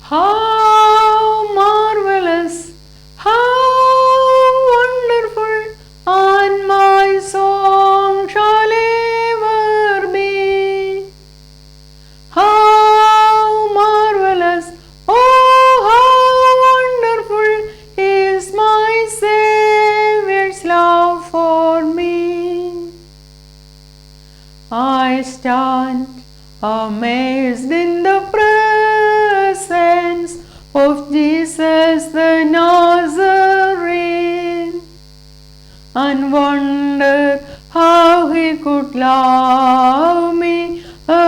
How marvelous, how wonderful, and my song shall ever be. How marvelous, oh how wonderful is my Saviour's love for me. I stand amazed in the presence of Jesus the Nazarene, and wonder how he could love me, a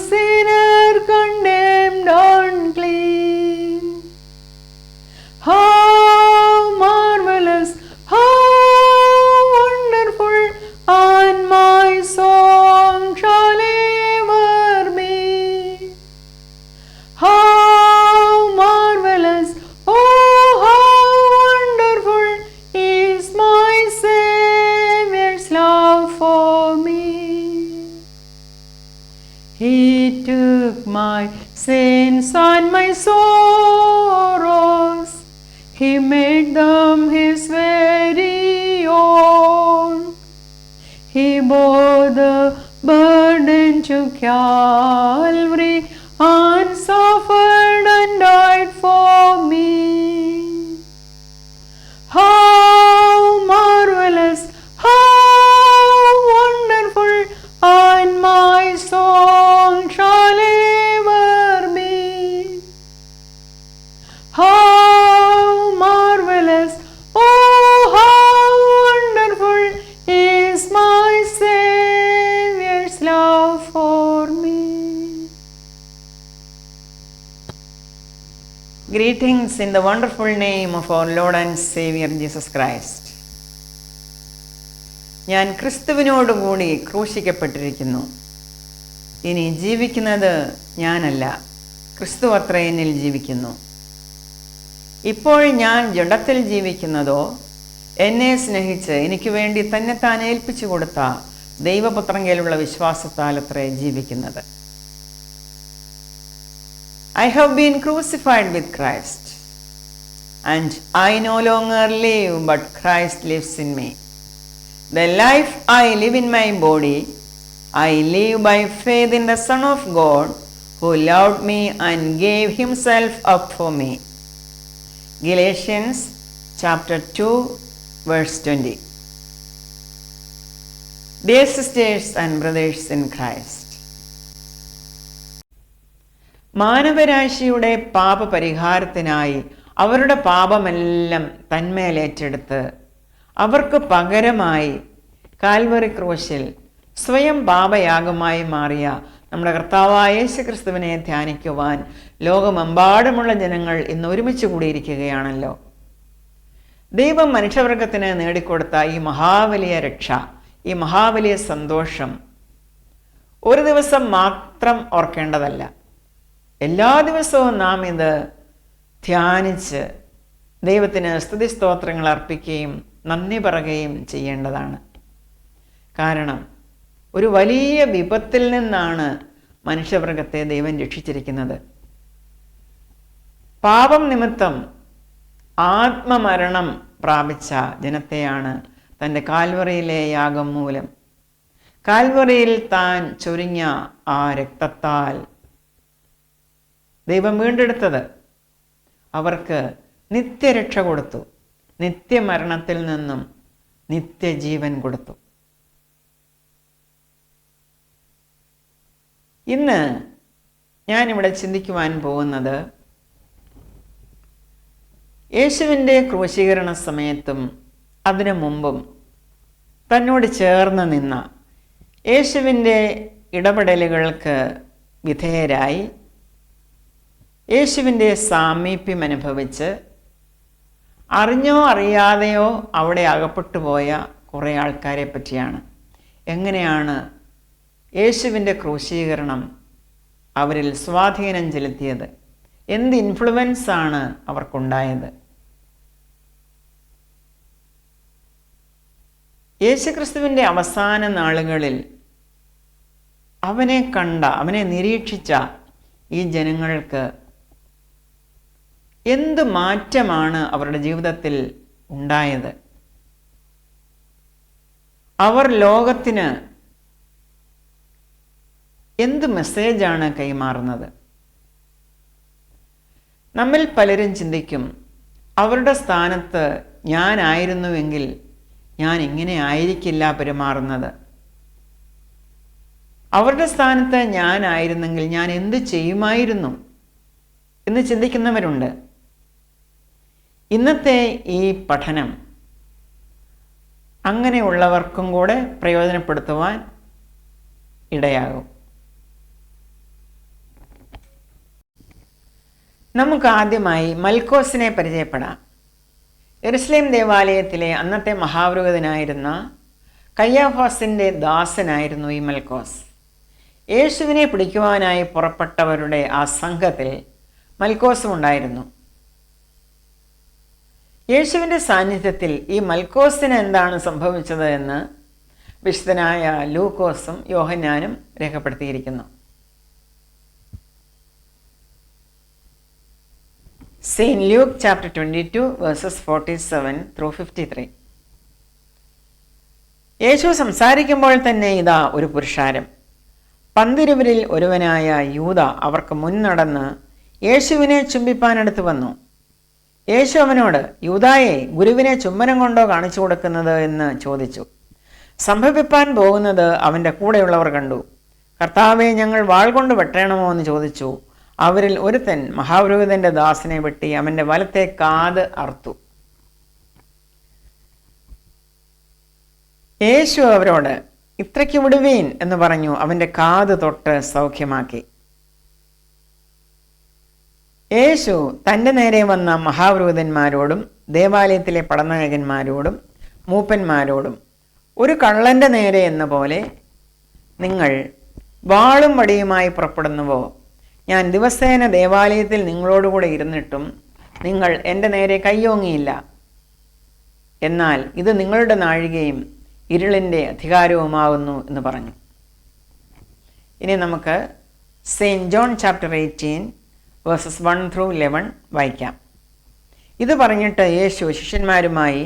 sinner condemned unclean. How marvelous, how wonderful, and my song shall ever be. How marvelous, oh how wonderful is my Saviour's love for me. He took my sins and my sorrows, he made them his very own. He bore the burden to Calvary and suffered and died for me. How marvelous, how wonderful, and my song shall ever be. How marvelous, oh how wonderful is my Saviour's love for me. Greetings in the wonderful name of our Lord and Savior Jesus Christ. ഞാൻ ക്രിസ്തുവിനോടുകൂടി ക്രൂശിക്കപ്പെട്ടിരിക്കുന്നു. ഇനി ജീവിക്കുന്നത് ഞാനല്ല, ക്രിസ്തു അത്രേ എന്നിൽ ജീവിക്കുന്നു. ഇപ്പോൾ ഞാൻ ജഡത്തിൽ ജീവിക്കുന്നതോ എന്നെ സ്നേഹിച്ച് എനിക്ക് വേണ്ടി തന്നെത്താൻ ഏൽപ്പിച്ചു കൊടുത്ത ദൈവപുത്രങ്കയിലുള്ള വിശ്വാസത്താൽ അത്രേ ജീവിക്കുന്നത്. I have been crucified with Christ, and I no longer live, but Christ lives in me. The life I live in my body, I live by faith in the Son of God, who loved me and gave himself up for me. Galatians chapter 2 verse 20. Dear sisters and brothers in Christ, മാനവരാശിയുടെ പാപപരിഹാരത്തിനായി അവരുടെ പാപമെല്ലാം തന്മേലേറ്റെടുത്ത് അവർക്ക് പകരമായി Calvary ക്രൂശിൽ സ്വയം പാപയാഗമായി മാറിയ നമ്മുടെ കർത്താവായ യേശുക്രിസ്തുവിനെ ധ്യാനിക്കുവാൻ ലോകമെമ്പാടുമുള്ള ജനങ്ങൾ ഇന്ന് ഒരുമിച്ച് കൂടിയിരിക്കുകയാണല്ലോ. ദൈവം മനുഷ്യവർഗത്തിന് നേടിക്കൊടുത്ത ഈ മഹാവലിയ രക്ഷ, ഈ മഹാവലിയ സന്തോഷം ഒരു ദിവസം മാത്രം ഓർക്കേണ്ടതല്ല. എല്ലാ ദിവസവും നാം ഇത് ധ്യാനിച്ച് ദൈവത്തിന് സ്തുതിസ്തോത്രങ്ങൾ അർപ്പിക്കുകയും നന്ദി പറയുകയും ചെയ്യേണ്ടതാണ്. കാരണം ഒരു വലിയ വിപത്തിൽ നിന്നാണ് മനുഷ്യവർഗത്തെ ദൈവം രക്ഷിച്ചിരിക്കുന്നത്. പാപം നിമിത്തം ആത്മമരണം പ്രാപിച്ച ജനത്തെയാണ് തൻ്റെ കാൽവറിയിലെ യാഗം മൂലം, കാൽവറിയിൽ താൻ ചൊരിഞ്ഞ ആ രക്തത്താൽ ദൈവം വീണ്ടെടുത്തത്. അവർക്ക് നിത്യരക്ഷ കൊടുത്തു, നിത്യമരണത്തിൽ നിന്നും നിത്യജീവൻ കൊടുത്തു. ഇന്ന് ഞാനിവിടെ ചിന്തിക്കുവാൻ പോകുന്നത് യേശുവിൻ്റെ ക്രൂശീകരണ സമയത്തും അതിനു മുമ്പും തന്നോട് ചേർന്ന് നിന്ന യേശുവിൻ്റെ ഇടപെടലുകൾക്ക് വിധേയരായി യേശുവിൻ്റെ സാമീപ്യം അനുഭവിച്ച് അറിഞ്ഞോ അറിയാതെയോ അവിടെ അകപ്പെട്ടു പോയ കുറേ ആൾക്കാരെ പറ്റിയാണ്. എങ്ങനെയാണ് യേശുവിൻ്റെ ക്രൂശീകരണം അവരിൽ സ്വാധീനം ചെലുത്തിയത്, എന്ത് ഇൻഫ്ലുവൻസാണ് അവർക്കുണ്ടായത്. യേശുക്രിസ്തുവിൻ്റെ അവസാന നാളുകളിൽ അവനെ കണ്ട, അവനെ നിരീക്ഷിച്ച ഈ ജനങ്ങൾക്ക് എന്ത് മാറ്റമാണ് അവരുടെ ജീവിതത്തിൽ ഉണ്ടായത്? അവർ ലോകത്തിന് എന്ത് മെസ്സേജാണ് കൈമാറുന്നത്? നമ്മിൽ പലരും ചിന്തിക്കും, അവരുടെ സ്ഥാനത്ത് ഞാനായിരുന്നുവെങ്കിൽ ഞാൻ ഇങ്ങനെ ആയിരിക്കില്ല പെരുമാറുന്നത്. അവരുടെ സ്ഥാനത്ത് ഞാനായിരുന്നെങ്കിൽ ഞാൻ എന്ത് ചെയ്യുമായിരുന്നു എന്ന് ചിന്തിക്കുന്നവരുണ്ട്. ഇന്നത്തെ ഈ പഠനം അങ്ങനെയുള്ളവർക്കും കൂടെ പ്രയോജനപ്പെടുത്തുവാൻ ഇടയാകും. നമുക്ക് ആദ്യമായി മൽക്കോസിനെ പരിചയപ്പെടാം. യെരുശലേം ദേവാലയത്തിലെ അന്നത്തെ മഹാപുരോഹിതനായിരുന്ന കയ്യാഫാസിൻ്റെ ദാസനായിരുന്നു ഈ മൽക്കോസ്. യേശുവിനെ പിടിക്കുവാനായി പുറപ്പെട്ടവരുടെ ആ സംഘത്തിൽ മൽക്കോസും ഉണ്ടായിരുന്നു. യേശുവിൻ്റെ സാന്നിധ്യത്തിൽ ഈ മൽക്കോസിന് എന്താണ് സംഭവിച്ചത് എന്ന് വിശുദ്ധനായ ലൂക്കോസും യോഹന്നാനും രേഖപ്പെടുത്തിയിരിക്കുന്നു. Saint Luke chapter 22 verses 47 through 53. യേശു സംസാരിക്കുമ്പോൾ തന്നെ ഇതാ ഒരു പുരുഷാരം. പന്തിരുവരിൽ ഒരുവനായ യൂദ അവർക്ക് മുൻനടന്ന് യേശുവിനെ ചുംബിപ്പാനടുത്ത് വന്നു. യേശു അവനോട്, യൂദായെ, ഗുരുവിനെ ചുംബനം കൊണ്ടോ കാണിച്ചു കൊടുക്കുന്നത് എന്ന് ചോദിച്ചു. സംഭവിപ്പാൻ പോകുന്നത് അവൻ്റെ കൂടെയുള്ളവർ കണ്ടു. കർത്താവെ, ഞങ്ങൾ വാൾ കൊണ്ട് വെട്ടണമോ എന്ന് ചോദിച്ചു. അവരിൽ ഒരുത്തൻ മഹാപുരോഹിതന്റെ ദാസനെ വെട്ടി അവൻ്റെ വലത്തെ കാത് അറുത്തു. യേശു അവരോട്, ഇത്രയ്ക്ക് വിടുവീൻ എന്ന് പറഞ്ഞു അവൻ്റെ കാത് തൊട്ട് സൗഖ്യമാക്കി. യേശു തൻ്റെ നേരെ വന്ന മഹാപുരോഹിതന്മാരോടും ദേവാലയത്തിലെ പടനായകന്മാരോടും മൂപ്പന്മാരോടും, ഒരു കള്ളൻ്റെ നേരെ എന്ന പോലെ നിങ്ങൾ വാളും വടിയുമായി പുറപ്പെടുന്നുവോ? ഞാൻ ദിവസേന ദേവാലയത്തിൽ നിങ്ങളോടുകൂടെ ഇരുന്നിട്ടും നിങ്ങൾ എൻ്റെ നേരെ കയ്യോങ്ങിയില്ല. എന്നാൽ ഇത് നിങ്ങളുടെ നാഴികയും ഇരുളിൻ്റെ അധികാരവുമാകുന്നു എന്ന് പറഞ്ഞു. ഇനി നമുക്ക് saint John chapter 18 versus 1 through 11 വായിക്കാം. ഇത് പറഞ്ഞിട്ട് യേശു ശിഷ്യന്മാരുമായി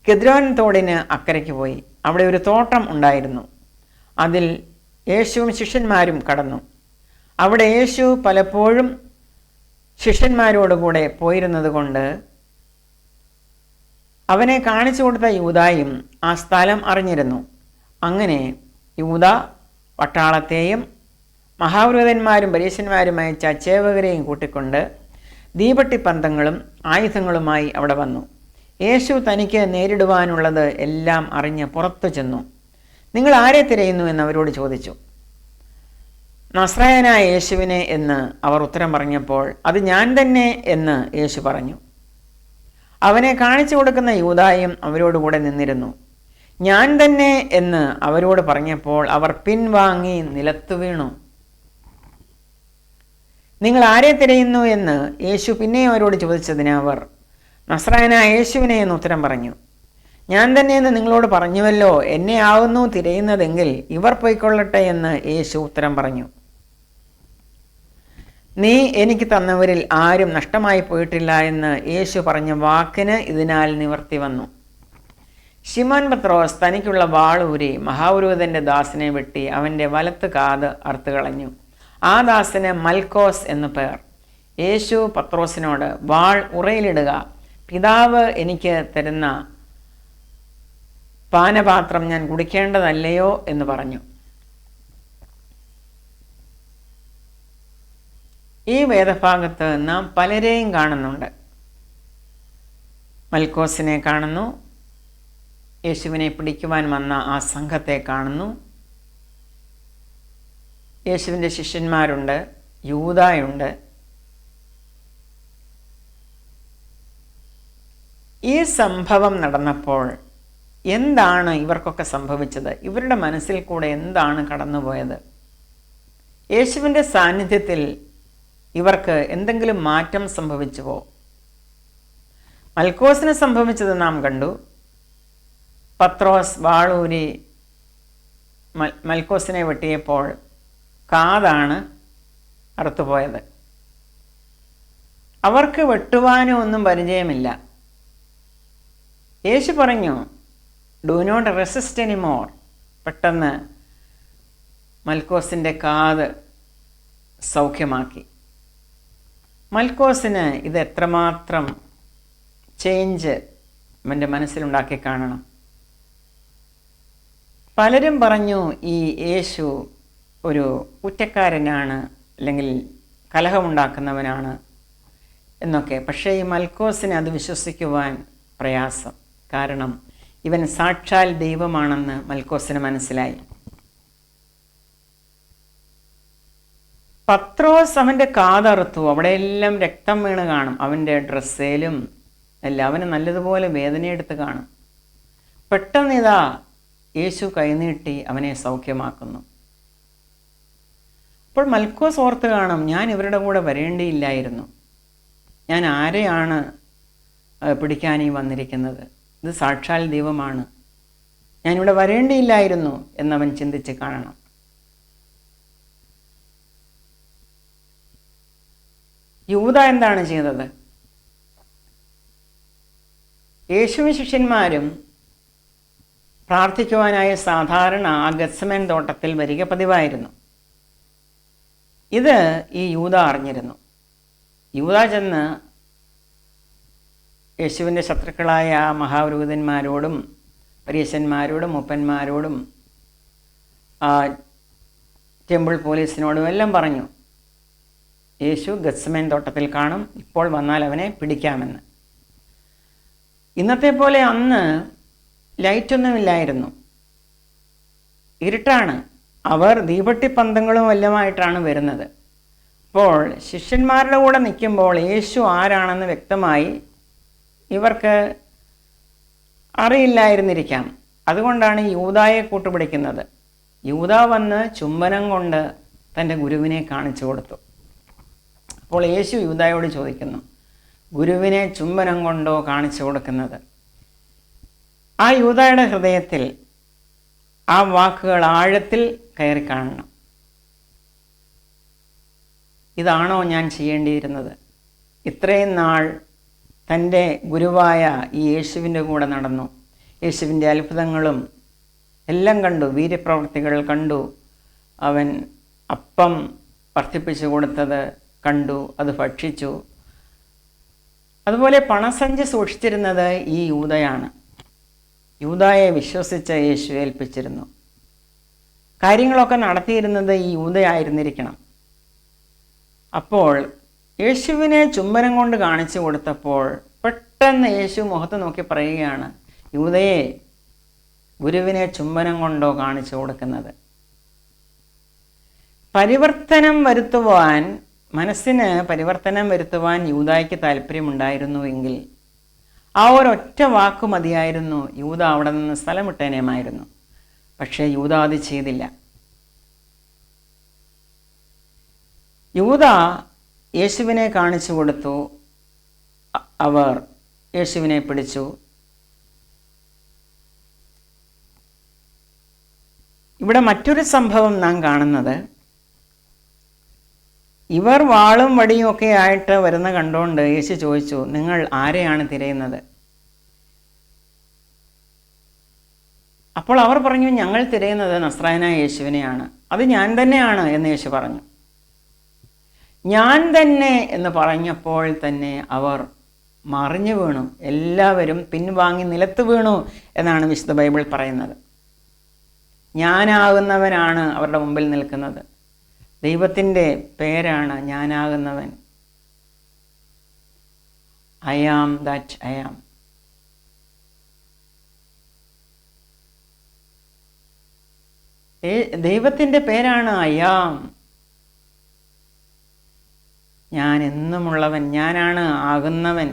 കിദ്രോൻ തോടിന് അക്കരയ്ക്ക് പോയി. അവിടെ ഒരു തോട്ടം ഉണ്ടായിരുന്നു. അതിൽ യേശുവും ശിഷ്യന്മാരും കടന്നു. അവിടെ യേശു പലപ്പോഴും ശിഷ്യന്മാരോടുകൂടെ പോയിരുന്നത് കൊണ്ട് അവനെ കാണിച്ചു കൊടുത്ത യൂദായും ആ സ്ഥലം അറിഞ്ഞിരുന്നു. അങ്ങനെ യൂദ പട്ടാളത്തെയും മഹാപുരോഹിതന്മാരും പരീശന്മാരും അയച്ച ചേവകരെയും കൂട്ടിക്കൊണ്ട് ദീപട്ടിപ്പന്തങ്ങളും ആയുധങ്ങളുമായി അവിടെ വന്നു. യേശു തനിക്ക് നേരിടുവാനുള്ളത് എല്ലാം അറിഞ്ഞ് പുറത്തു ചെന്നു. നിങ്ങൾ ആരെ തിരയുന്നു എന്ന് അവരോട് ചോദിച്ചു. നസ്രായനായ യേശുവിനെ എന്ന് അവർ ഉത്തരം പറഞ്ഞപ്പോൾ, അത് ഞാൻ തന്നെ എന്ന് യേശു പറഞ്ഞു. അവനെ കാണിച്ചു കൊടുക്കുന്ന യൂദായും അവരോടുകൂടെ നിന്നിരുന്നു. ഞാൻ തന്നെ എന്ന് അവരോട് പറഞ്ഞപ്പോൾ അവർ പിൻവാങ്ങി നിലത്തു വീണു. നിങ്ങൾ ആരെ തിരയുന്നു എന്ന് യേശു പിന്നെയും അവരോട് ചോദിച്ചതിന് അവർ, നസ്രായനായ യേശുവിനെ എന്ന് ഉത്തരം പറഞ്ഞു. ഞാൻ തന്നെ എന്ന് നിങ്ങളോട് പറഞ്ഞുവല്ലോ, എന്നെ ആവുന്നു തിരയുന്നതെങ്കിൽ ഇവർ പോയിക്കൊള്ളട്ടെ എന്ന് യേശു ഉത്തരം പറഞ്ഞു. നീ എനിക്ക് തന്നവരിൽ ആരും നഷ്ടമായി പോയിട്ടില്ല എന്ന് യേശു പറഞ്ഞ വാക്കിന് ഇതിനാൽ നിവർത്തി വന്നു. ശിമോൻ പത്രോസ് തനിക്കുള്ള വാളൂരി മഹാപുരോഹിതന്റെ ദാസനെ വെട്ടി അവൻ്റെ വലത്ത് കാത് അറുത്തുകളഞ്ഞു. ആ ദാസന് മൽക്കോസ് എന്നു പേർ. യേശു പത്രോസിനോട്, വാൾ ഉറയിലിടുക, പിതാവ് എനിക്ക് തരുന്ന പാനപാത്രം ഞാൻ കുടിക്കേണ്ടതല്ലയോ എന്ന് പറഞ്ഞു. ഈ വേദഭാഗത്ത് നാം പലരെയും കാണുന്നുണ്ട്. മൽക്കോസിനെ കാണുന്നു, യേശുവിനെ പിടിക്കുവാൻ വന്ന ആ സംഘത്തെ കാണുന്നു, യേശുവിൻ്റെ ശിഷ്യന്മാരുണ്ട്, യൂദായുണ്ട്. ഈ സംഭവം നടന്നപ്പോൾ എന്താണ് ഇവർക്കൊക്കെ സംഭവിച്ചത്? ഇവരുടെ മനസ്സിൽ കൂടെ എന്താണ് കടന്നുപോയത്? യേശുവിൻ്റെ സാന്നിധ്യത്തിൽ ഇവർക്ക് എന്തെങ്കിലും മാറ്റം സംഭവിച്ചുവോ? മൽക്കോസിന് സംഭവിച്ചത് നാം കണ്ടു. പത്രോസ് വാളൂരി മൽക്കോസിനെ വെട്ടിയപ്പോൾ കാതാണ് അറുത്തുപോയത്. അവർക്ക് വെട്ടുവാനോ ഒന്നും പരിചയമില്ല. യേശു പറഞ്ഞു, ഡു നോട്ട് റെസിസ്റ്റ് എനിമോർ. പെട്ടെന്ന് മൽക്കോസിൻ്റെ കാത് സൗഖ്യമാക്കി. മൽക്കോസിന് ഇത് എത്രമാത്രം ചേഞ്ച് അവൻ്റെ മനസ്സിലുണ്ടാക്കി കാണണം. പലരും പറഞ്ഞു ഈ യേശു ഒരു കുറ്റക്കാരനാണ്, അല്ലെങ്കിൽ കലഹമുണ്ടാക്കുന്നവനാണ് എന്നൊക്കെ. പക്ഷേ ഈ മൽക്കോസിന് അത് വിശ്വസിക്കുവാൻ പ്രയാസം. കാരണം ഇവൻ സാക്ഷാൽ ദൈവമാണെന്ന് മൽക്കോസിന് മനസ്സിലായി. പത്രോസ് അവൻ്റെ കാതറുത്തു. അവിടെയെല്ലാം രക്തം വീണ് കാണും. അവൻ്റെ ഡ്രസ്സേലും എല്ലാം അവന് നല്ലതുപോലെ വേദനയെടുത്ത് കാണും. പെട്ടെന്ന് ഇതാ യേശു കൈനീട്ടി അവനെ സൗഖ്യമാക്കുന്നു. അപ്പോൾ മൽക്കോസ് ഓർത്ത് കാണും, ഞാൻ ഇവരുടെ കൂടെ വരേണ്ടിയില്ലായിരുന്നു. ഞാൻ ആരെയാണ് പിടിക്കാനീ വന്നിരിക്കുന്നത്? ഇത് സാക്ഷാൽ ദൈവമാണ്. ഞാനിവിടെ വരേണ്ടിയില്ലായിരുന്നു എന്നവൻ ചിന്തിച്ച് കാണണം. യൂദ എന്താണ് ചെയ്തത്? യേശുവും ശിഷ്യന്മാരും പ്രാർത്ഥിക്കുവാനായി സാധാരണ ആ ഗത്സമേൻ തോട്ടത്തിൽ വരിക പതിവായിരുന്നു. ഇത് ഈ യൂദ അറിഞ്ഞിരുന്നു. യൂദ ചെന്ന് യേശുവിൻ്റെ ശത്രുക്കളായ മഹാപുരോഹിതന്മാരോടും പരീശന്മാരോടും മൂപ്പന്മാരോടും ടെമ്പിൾ പോലീസിനോടും എല്ലാം പറഞ്ഞു, യേശു ഗത്സമേൻ തോട്ടത്തിൽ കാണും, ഇപ്പോൾ വന്നാൽ അവനെ പിടിക്കാമെന്ന്. ഇന്നത്തെ പോലെ അന്ന് ലൈറ്റൊന്നുമില്ലായിരുന്നു, ഇരുട്ടാണ്. അവർ ദീപട്ടിപ്പന്തങ്ങളും എല്ലാമായിട്ടാണ് വരുന്നത്. അപ്പോൾ ശിഷ്യന്മാരുടെ കൂടെ നിൽക്കുമ്പോൾ യേശു ആരാണെന്ന് വ്യക്തമായി ഇവർക്ക് അറിയില്ലായിരുന്നിരിക്കാം. അതുകൊണ്ടാണ് യൂദായെ കൂട്ടുപിടിക്കുന്നത്. യൂദ വന്ന് ചുംബനം കൊണ്ട് തൻ്റെ ഗുരുവിനെ കാണിച്ചു കൊടുത്തു. അപ്പോൾ യേശു യൂദായോട് ചോദിക്കുന്നു, ഗുരുവിനെ ചുംബനം കൊണ്ടോ കാണിച്ചു കൊടുക്കുന്നത്? ആ യൂദായുടെ ഹൃദയത്തിൽ ആ വാക്കുകൾ ആഴത്തിൽ കയറി കാണണം. ഇതാണോ ഞാൻ ചെയ്യേണ്ടിയിരുന്നത്? ഇത്രയും നാൾ തൻ്റെ ഗുരുവായ ഈ യേശുവിൻ്റെ കൂടെ നടന്നു. യേശുവിൻ്റെ അത്ഭുതങ്ങളും എല്ലാം കണ്ടു, വീര്യപ്രവൃത്തികൾ കണ്ടു. അവൻ അപ്പം വർദ്ധിപ്പിച്ചു കൊടുത്തത് കണ്ടു, അത് ഭക്ഷിച്ചു. അതുപോലെ പണസഞ്ചി സൂക്ഷിച്ചിരുന്നത് ഈ യൂദയാണ്. യൂദായെ വിശ്വസിച്ച് യേശു ഏൽപ്പിച്ചിരുന്നു. കാര്യങ്ങളൊക്കെ നടത്തിയിരുന്നത് ഈ യൂദയായിരുന്നിരിക്കണം. അപ്പോൾ യേശുവിനെ ചുംബനം കൊണ്ട് കാണിച്ചു കൊടുത്തപ്പോൾ പെട്ടെന്ന് യേശു മുഖത്ത് നോക്കി പറയുകയാണ്, യൂദയെ, ഗുരുവിനെ ചുംബനം കൊണ്ടോ കാണിച്ചു കൊടുക്കുന്നത്? പരിവർത്തനം വരുത്തുവാൻ, മനസ്സിന് പരിവർത്തനം വരുത്തുവാൻ യൂദായ്ക്ക് താല്പര്യമുണ്ടായിരുന്നുവെങ്കിൽ ആ ഒരൊറ്റ വാക്ക് മതിയായിരുന്നു, യൂദ അവിടെ നിന്ന് സ്ഥലം വിട്ടേനേമായിരുന്നു. പക്ഷേ യൂദ അത് ചെയ്തില്ല. യൂദ യേശുവിനെ കാണിച്ചു കൊടുത്തു. അവർ യേശുവിനെ പിടിച്ചു. ഇവിടെ മറ്റൊരു സംഭവം നാം കാണുന്നത്, ഇവർ വാളും വടിയും ഒക്കെ ആയിട്ട് വരുന്ന കണ്ടുകൊണ്ട് യേശു ചോദിച്ചു, നിങ്ങൾ ആരെയാണ് തിരയുന്നത്? അപ്പോൾ അവർ പറഞ്ഞു, ഞങ്ങൾ തിരയുന്നത് നസ്രായനായ യേശുവിനെയാണ്. അത് ഞാൻ തന്നെയാണ് എന്ന് യേശു പറഞ്ഞു. ഞാൻ തന്നെ എന്ന് പറഞ്ഞപ്പോൾ തന്നെ അവർ മറിഞ്ഞു വീണു. എല്ലാവരും പിൻവാങ്ങി നിലത്ത് വീണു എന്നാണ് വിശുദ്ധ ബൈബിൾ പറയുന്നത്. ഞാനാകുന്നവനാണ് അവരുടെ മുമ്പിൽ നിൽക്കുന്നത്. ദൈവത്തിൻ്റെ പേരാണ് ഞാനാകുന്നവൻ. I am that I am. ദൈവത്തിൻ്റെ പേരാണ് ഐ ആം. ഞാൻ എന്നുമുള്ളവൻ, ഞാനാണ് ആകുന്നവൻ,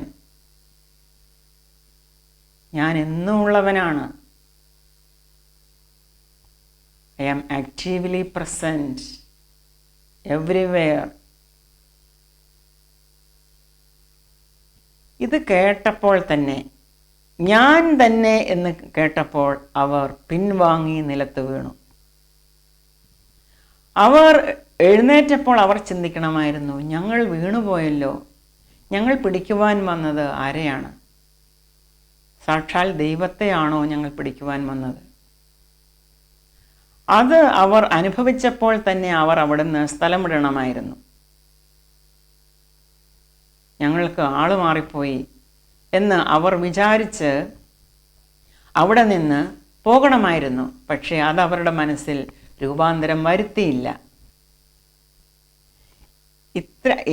ഞാൻ എന്നുമുള്ളവനാണ്. I am actively present everywhere. ഇത് കേട്ടപ്പോൾ തന്നെ, ഞാൻ തന്നെ എന്ന് കേട്ടപ്പോൾ അവർ പിൻവാങ്ങി നിലത്ത് വീണു. അവർ എഴുന്നേറ്റപ്പോൾ അവർ ചിന്തിക്കണമായിരുന്നു, ഞങ്ങൾ വീണുപോയല്ലോ, ഞങ്ങൾ പിടിക്കുവാൻ വന്നത് ആരെയാണ്? സാക്ഷാൽ ദൈവത്തെയാണോ ഞങ്ങൾ പിടിക്കുവാൻ വന്നത്? അത് അവർ അനുഭവിച്ചപ്പോൾ തന്നെ അവർ അവിടുന്ന് സ്ഥലം വിടണമായിരുന്നു. ഞങ്ങൾക്ക് ആള് മാറിപ്പോയി എന്ന് അവർ വിചാരിച്ച് അവിടെ നിന്ന് പോകണമായിരുന്നു. പക്ഷേ അത് അവരുടെ മനസ്സിൽ രൂപാന്തരം വരുത്തിയില്ല.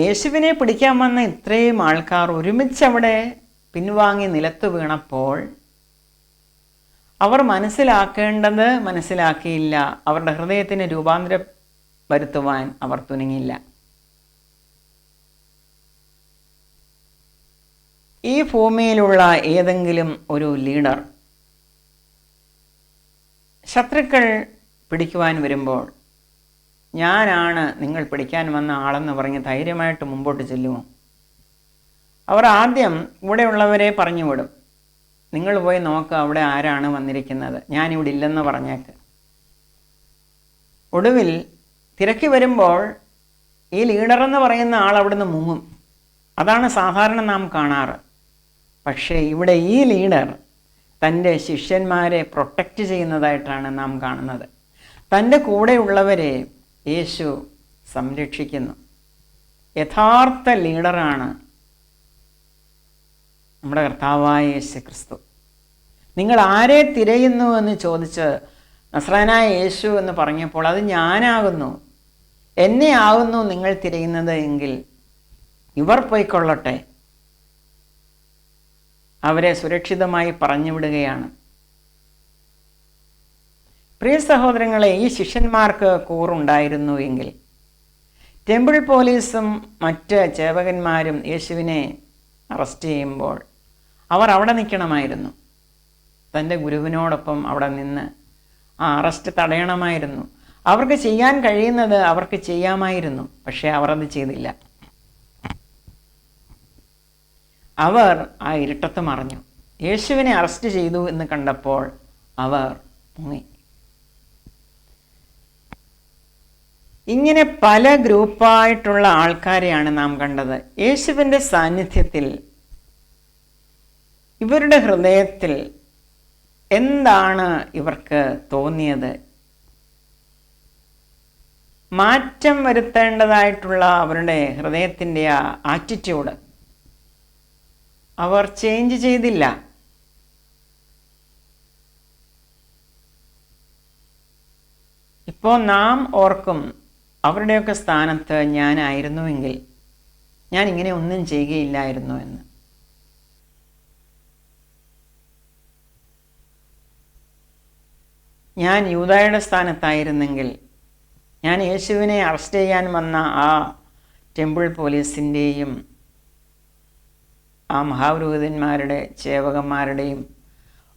യേശുവിനെ പിടിക്കാൻ വന്ന ഇത്രയും ആൾക്കാർ ഒരുമിച്ച് അവിടെ പിൻവാങ്ങി നിലത്ത് വീണപ്പോൾ അവർ മനസ്സിലാക്കേണ്ടത് മനസ്സിലാക്കിയില്ല. അവരുടെ ഹൃദയത്തിന് രൂപാന്തരം വരുത്തുവാൻ അവർ തുനിഞ്ഞില്ല. ഈ ഭൂമിയിലുള്ള ഏതെങ്കിലും ഒരു ലീഡർ ശത്രുക്കൾ പിടിക്കുവാൻ വരുമ്പോൾ ഞാനാണ് നിങ്ങൾ പിടിക്കാൻ വന്ന ആളെന്ന് പറഞ്ഞ് ധൈര്യമായിട്ട് മുമ്പോട്ട് ചെല്ലുമോ? അവർ ആദ്യം ഇവിടെയുള്ളവരെ പറഞ്ഞു വിടും. നിങ്ങൾ പോയി നോക്കുക അവിടെ ആരാണ് വന്നിരിക്കുന്നത്, ഞാനിവിടെ ഇല്ലെന്ന് പറഞ്ഞേക്ക്. ഒടുവിൽ തിരക്കി വരുമ്പോൾ ഈ ലീഡറെന്ന് പറയുന്ന ആൾ അവിടുന്ന് മുങ്ങും. അതാണ് സാധാരണ നാം കാണാറ്. പക്ഷേ ഇവിടെ ഈ ലീഡർ തൻ്റെ ശിഷ്യന്മാരെ പ്രൊട്ടക്റ്റ് ചെയ്യുന്നതായിട്ടാണ് നാം കാണുന്നത്. തൻ്റെ കൂടെയുള്ളവരെ യേശു സംരക്ഷിക്കുന്നു. യഥാർത്ഥ ലീഡറാണ് നമ്മുടെ കർത്താവായ യേശു ക്രിസ്തു. നിങ്ങൾ ആരെ തിരയുന്നു എന്ന് ചോദിച്ച് നസ്രായനായ യേശു എന്ന് പറഞ്ഞപ്പോൾ അത് ഞാനാകുന്നു, എന്നെ ആകുന്നു നിങ്ങൾ തിരയുന്നത് എങ്കിൽ ഇവർ പോയിക്കൊള്ളട്ടെ. അവരെ സുരക്ഷിതമായി പറഞ്ഞുവിടുകയാണ്. പ്രിയ സഹോദരങ്ങളെ, ഈ ശിഷ്യന്മാർക്ക് കൂറുണ്ടായിരുന്നു എങ്കിൽ ടെമ്പിൾ പോലീസും മറ്റ് ചേവകന്മാരും യേശുവിനെ അറസ്റ്റ് ചെയ്യുമ്പോൾ അവർ അവിടെ നിൽക്കണമായിരുന്നു. തൻ്റെ ഗുരുവിനോടൊപ്പം അവിടെ നിന്ന് ആ അറസ്റ്റ് തടയണമായിരുന്നു. അവർക്ക് ചെയ്യാൻ കഴിയുന്നത് അവർക്ക് ചെയ്യാമായിരുന്നു. പക്ഷേ അവർ അത് ചെയ്തില്ല. അവർ ആ ഇരുട്ടത്ത് മറഞ്ഞു. യേശുവിനെ അറസ്റ്റ് ചെയ്തു എന്ന് കണ്ടപ്പോൾ അവർ മുങ്ങി. ഇങ്ങനെ പല ഗ്രൂപ്പായിട്ടുള്ള ആൾക്കാരെയാണ് നാം കണ്ടത്. യേശുവിൻ്റെ സാന്നിധ്യത്തിൽ ഇവരുടെ ഹൃദയത്തിൽ എന്താണ് ഇവർക്ക് തോന്നിയത്? മാറ്റം വരുത്തേണ്ടതായിട്ടുള്ള അവരുടെ ഹൃദയത്തിൻ്റെ ആ ആറ്റിറ്റ്യൂഡ് അവർ ചേഞ്ച് ചെയ്തില്ല. ഇപ്പോൾ നാം ഓർക്കും, അവരുടെയൊക്കെ സ്ഥാനത്ത് ഞാനായിരുന്നുവെങ്കിൽ ഞാൻ ഇങ്ങനെ ഒന്നും ചെയ്യുകയില്ലായിരുന്നു എന്ന്. ഞാൻ യൂദായുടെ സ്ഥാനത്തായിരുന്നെങ്കിൽ ഞാൻ യേശുവിനെ അറസ്റ്റ് ചെയ്യാൻ വന്ന ആ ടെമ്പിൾ പോലീസിൻ്റെയും ആ മഹാപുരോഹിതന്മാരുടെ ചേവകന്മാരുടെയും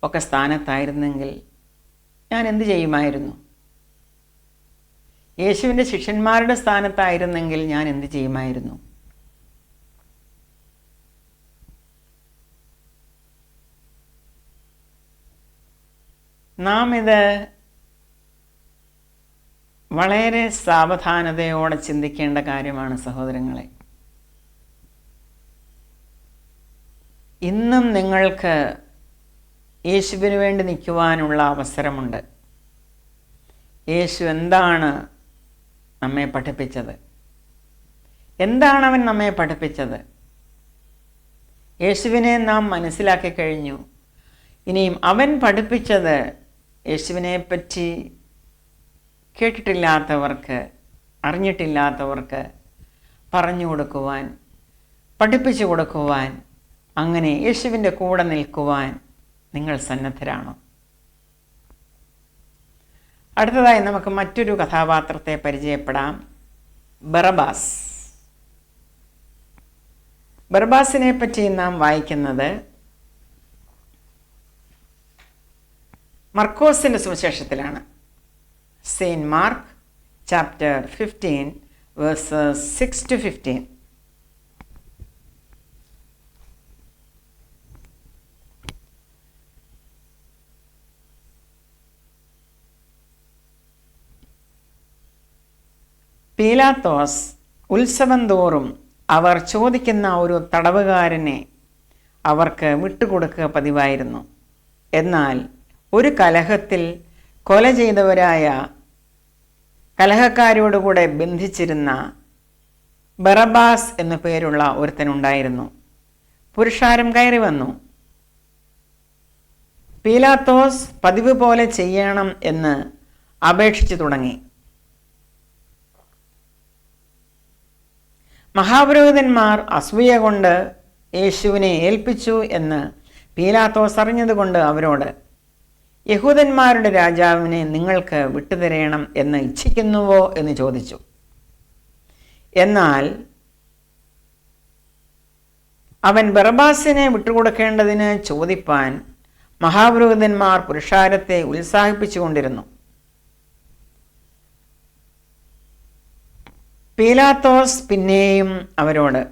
ഒക്കെ സ്ഥാനത്തായിരുന്നെങ്കിൽ ഞാൻ എന്ത് ചെയ്യുമായിരുന്നു? യേശുവിൻ്റെ ശിഷ്യന്മാരുടെ സ്ഥാനത്തായിരുന്നെങ്കിൽ ഞാൻ എന്ത് ചെയ്യുമായിരുന്നു? നാം ഇത് വളരെ സാവധാനതയോടെ ചിന്തിക്കേണ്ട കാര്യമാണ് സഹോദരങ്ങളെ. ഇന്നും നിങ്ങൾക്ക് യേശുവിന് വേണ്ടി നിൽക്കുവാനുള്ള അവസരമുണ്ട്. യേശു എന്താണ് നമ്മെ പഠിപ്പിച്ചത്? എന്താണ് അവൻ നമ്മെ പഠിപ്പിച്ചത്? യേശുവിനെ നാം മനസ്സിലാക്കി കഴിഞ്ഞു. ഇനിയും അവൻ പഠിപ്പിച്ചത് യേശുവിനെപ്പറ്റി കേട്ടിട്ടില്ലാത്തവർക്ക്, അറിഞ്ഞിട്ടില്ലാത്തവർക്ക് പറഞ്ഞു കൊടുക്കുവാൻ, പഠിപ്പിച്ചു കൊടുക്കുവാൻ, അങ്ങനെ യേശുവിൻ്റെ കൂടെ നിൽക്കുവാൻ നിങ്ങൾ സന്നദ്ധരാണോ? അടുത്തതായി നമുക്ക് മറ്റൊരു കഥാപാത്രത്തെ പരിചയപ്പെടാം. ബറബാസ്. ബറബാസിനെ പറ്റി നാം വായിക്കുന്നത് മർക്കോസിൻ്റെ സുവിശേഷത്തിലാണ്. Saint Mark chapter 15 verses 6 to 15. പീലാത്തോസ് ഉത്സവം തോറും അവർ ചോദിക്കുന്ന ഒരു തടവുകാരനെ അവർക്ക് വിട്ടുകൊടുക്കുക പതിവായിരുന്നു. എന്നാൽ ഒരു കലഹത്തിൽ കൊല ചെയ്തവരായ കലഹക്കാരോടുകൂടെ ബന്ധിച്ചിരുന്ന ബറബാസ് എന്നു പേരുള്ള ഒരുത്തനുണ്ടായിരുന്നു. പുരുഷാരം കയറി വന്നു. പീലാത്തോസ് പതിവ് പോലെ ചെയ്യണം എന്ന് അപേക്ഷിച്ചു തുടങ്ങി. മഹാപുരോഹിതന്മാർ അസൂയ കൊണ്ട് യേശുവിനെ ഏൽപ്പിച്ചു എന്ന് പീലാത്തോസ് അറിഞ്ഞതുകൊണ്ട് അവരോട്, യഹൂദന്മാരുടെ രാജാവിനെ നിങ്ങൾക്ക് വിട്ടുതരേണം എന്ന് ഇച്ഛിക്കുന്നുവോ എന്ന് ചോദിച്ചു. എന്നാൽ അവൻ ബറബാസിനെ വിട്ടുകൊടുക്കേണ്ടതിന് ചോദിപ്പാൻ മഹാപുരോഹിതന്മാർ പുരുഷാരത്തെ ഉത്സാഹിപ്പിച്ചുകൊണ്ടിരുന്നു. പീലാത്തോസ് പിന്നെയും അവരോട്,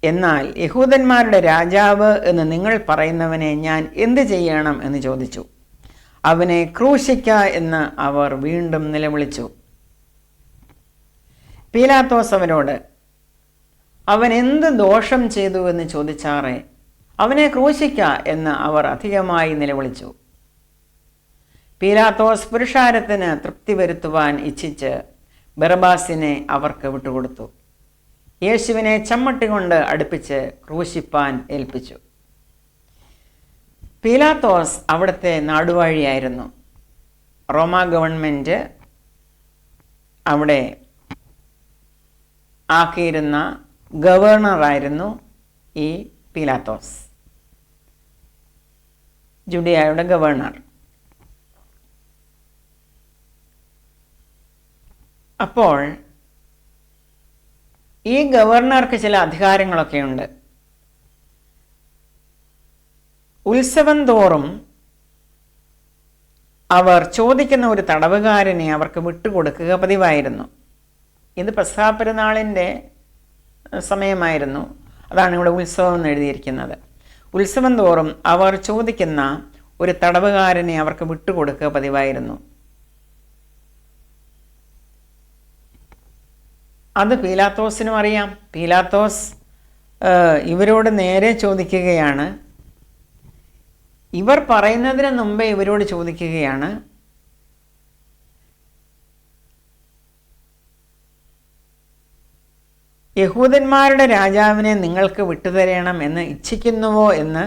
എന്നാൽ യഹൂദന്മാരുടെ രാജാവ് എന്ന് നിങ്ങൾ പറയുന്നവനെ ഞാൻ എന്ത് ചെയ്യണം എന്ന് ചോദിച്ചു. അവനെ ക്രൂശിക്ക എന്ന് അവർ വീണ്ടും നിലവിളിച്ചു. പീലാത്തോസ് അവരോട്, അവൻ എന്ത് ദോഷം ചെയ്തു എന്ന് ചോദിച്ചാറേ, അവനെ ക്രൂശിക്ക എന്ന് അവർ അധികമായി നിലവിളിച്ചു. പീലാത്തോസ് പുരുഷാരത്തിന് തൃപ്തി വരുത്തുവാൻ ഇച്ഛിച്ച് ബറബാസിനെ അവർക്ക് വിട്ടുകൊടുത്തു. യേശുവിനെ ചമ്മട്ടി കൊണ്ട് അടുപ്പിച്ച് ക്രൂശിപ്പാൻ ഏൽപ്പിച്ചു. പീലാത്തോസ് അവിടുത്തെ നാടുവാഴിയായിരുന്നു. റോമാ ഗവൺമെൻറ് അവിടെ ആക്കിയിരുന്ന ഗവർണറായിരുന്നു ഈ പീലാത്തോസ്, ജുഡിയായുടെ ഗവർണർ. അപ്പോൾ ഈ ഗവർണർക്ക് ചില അധികാരങ്ങളൊക്കെ ഉണ്ട്. ഉത്സവം തോറും അവർ ചോദിക്കുന്ന ഒരു തടവുകാരനെ അവർക്ക് വിട്ടുകൊടുക്കുക പതിവായിരുന്നു. ഇത് പെസഹ പെരുന്നാളിൻ്റെ സമയമായിരുന്നു. അതാണ് ഇവിടെ ഉത്സവം എന്ന് എഴുതിയിരിക്കുന്നത്. ഉത്സവം തോറും അവർ ചോദിക്കുന്ന ഒരു തടവുകാരനെ അവർക്ക് വിട്ടുകൊടുക്കുക പതിവായിരുന്നു. അത് പീലാത്തോസിനും അറിയാം. പീലാത്തോസ് ഇവരോട് നേരെ ചോദിക്കുകയാണ്. ഇവർ പറയുന്നതിന് മുമ്പേ ഇവരോട് ചോദിക്കുകയാണ്, യഹൂദന്മാരുടെ രാജാവിനെ നിങ്ങൾക്ക് വിട്ടുതരണം എന്ന് ഇച്ഛിക്കുന്നുവോ എന്ന്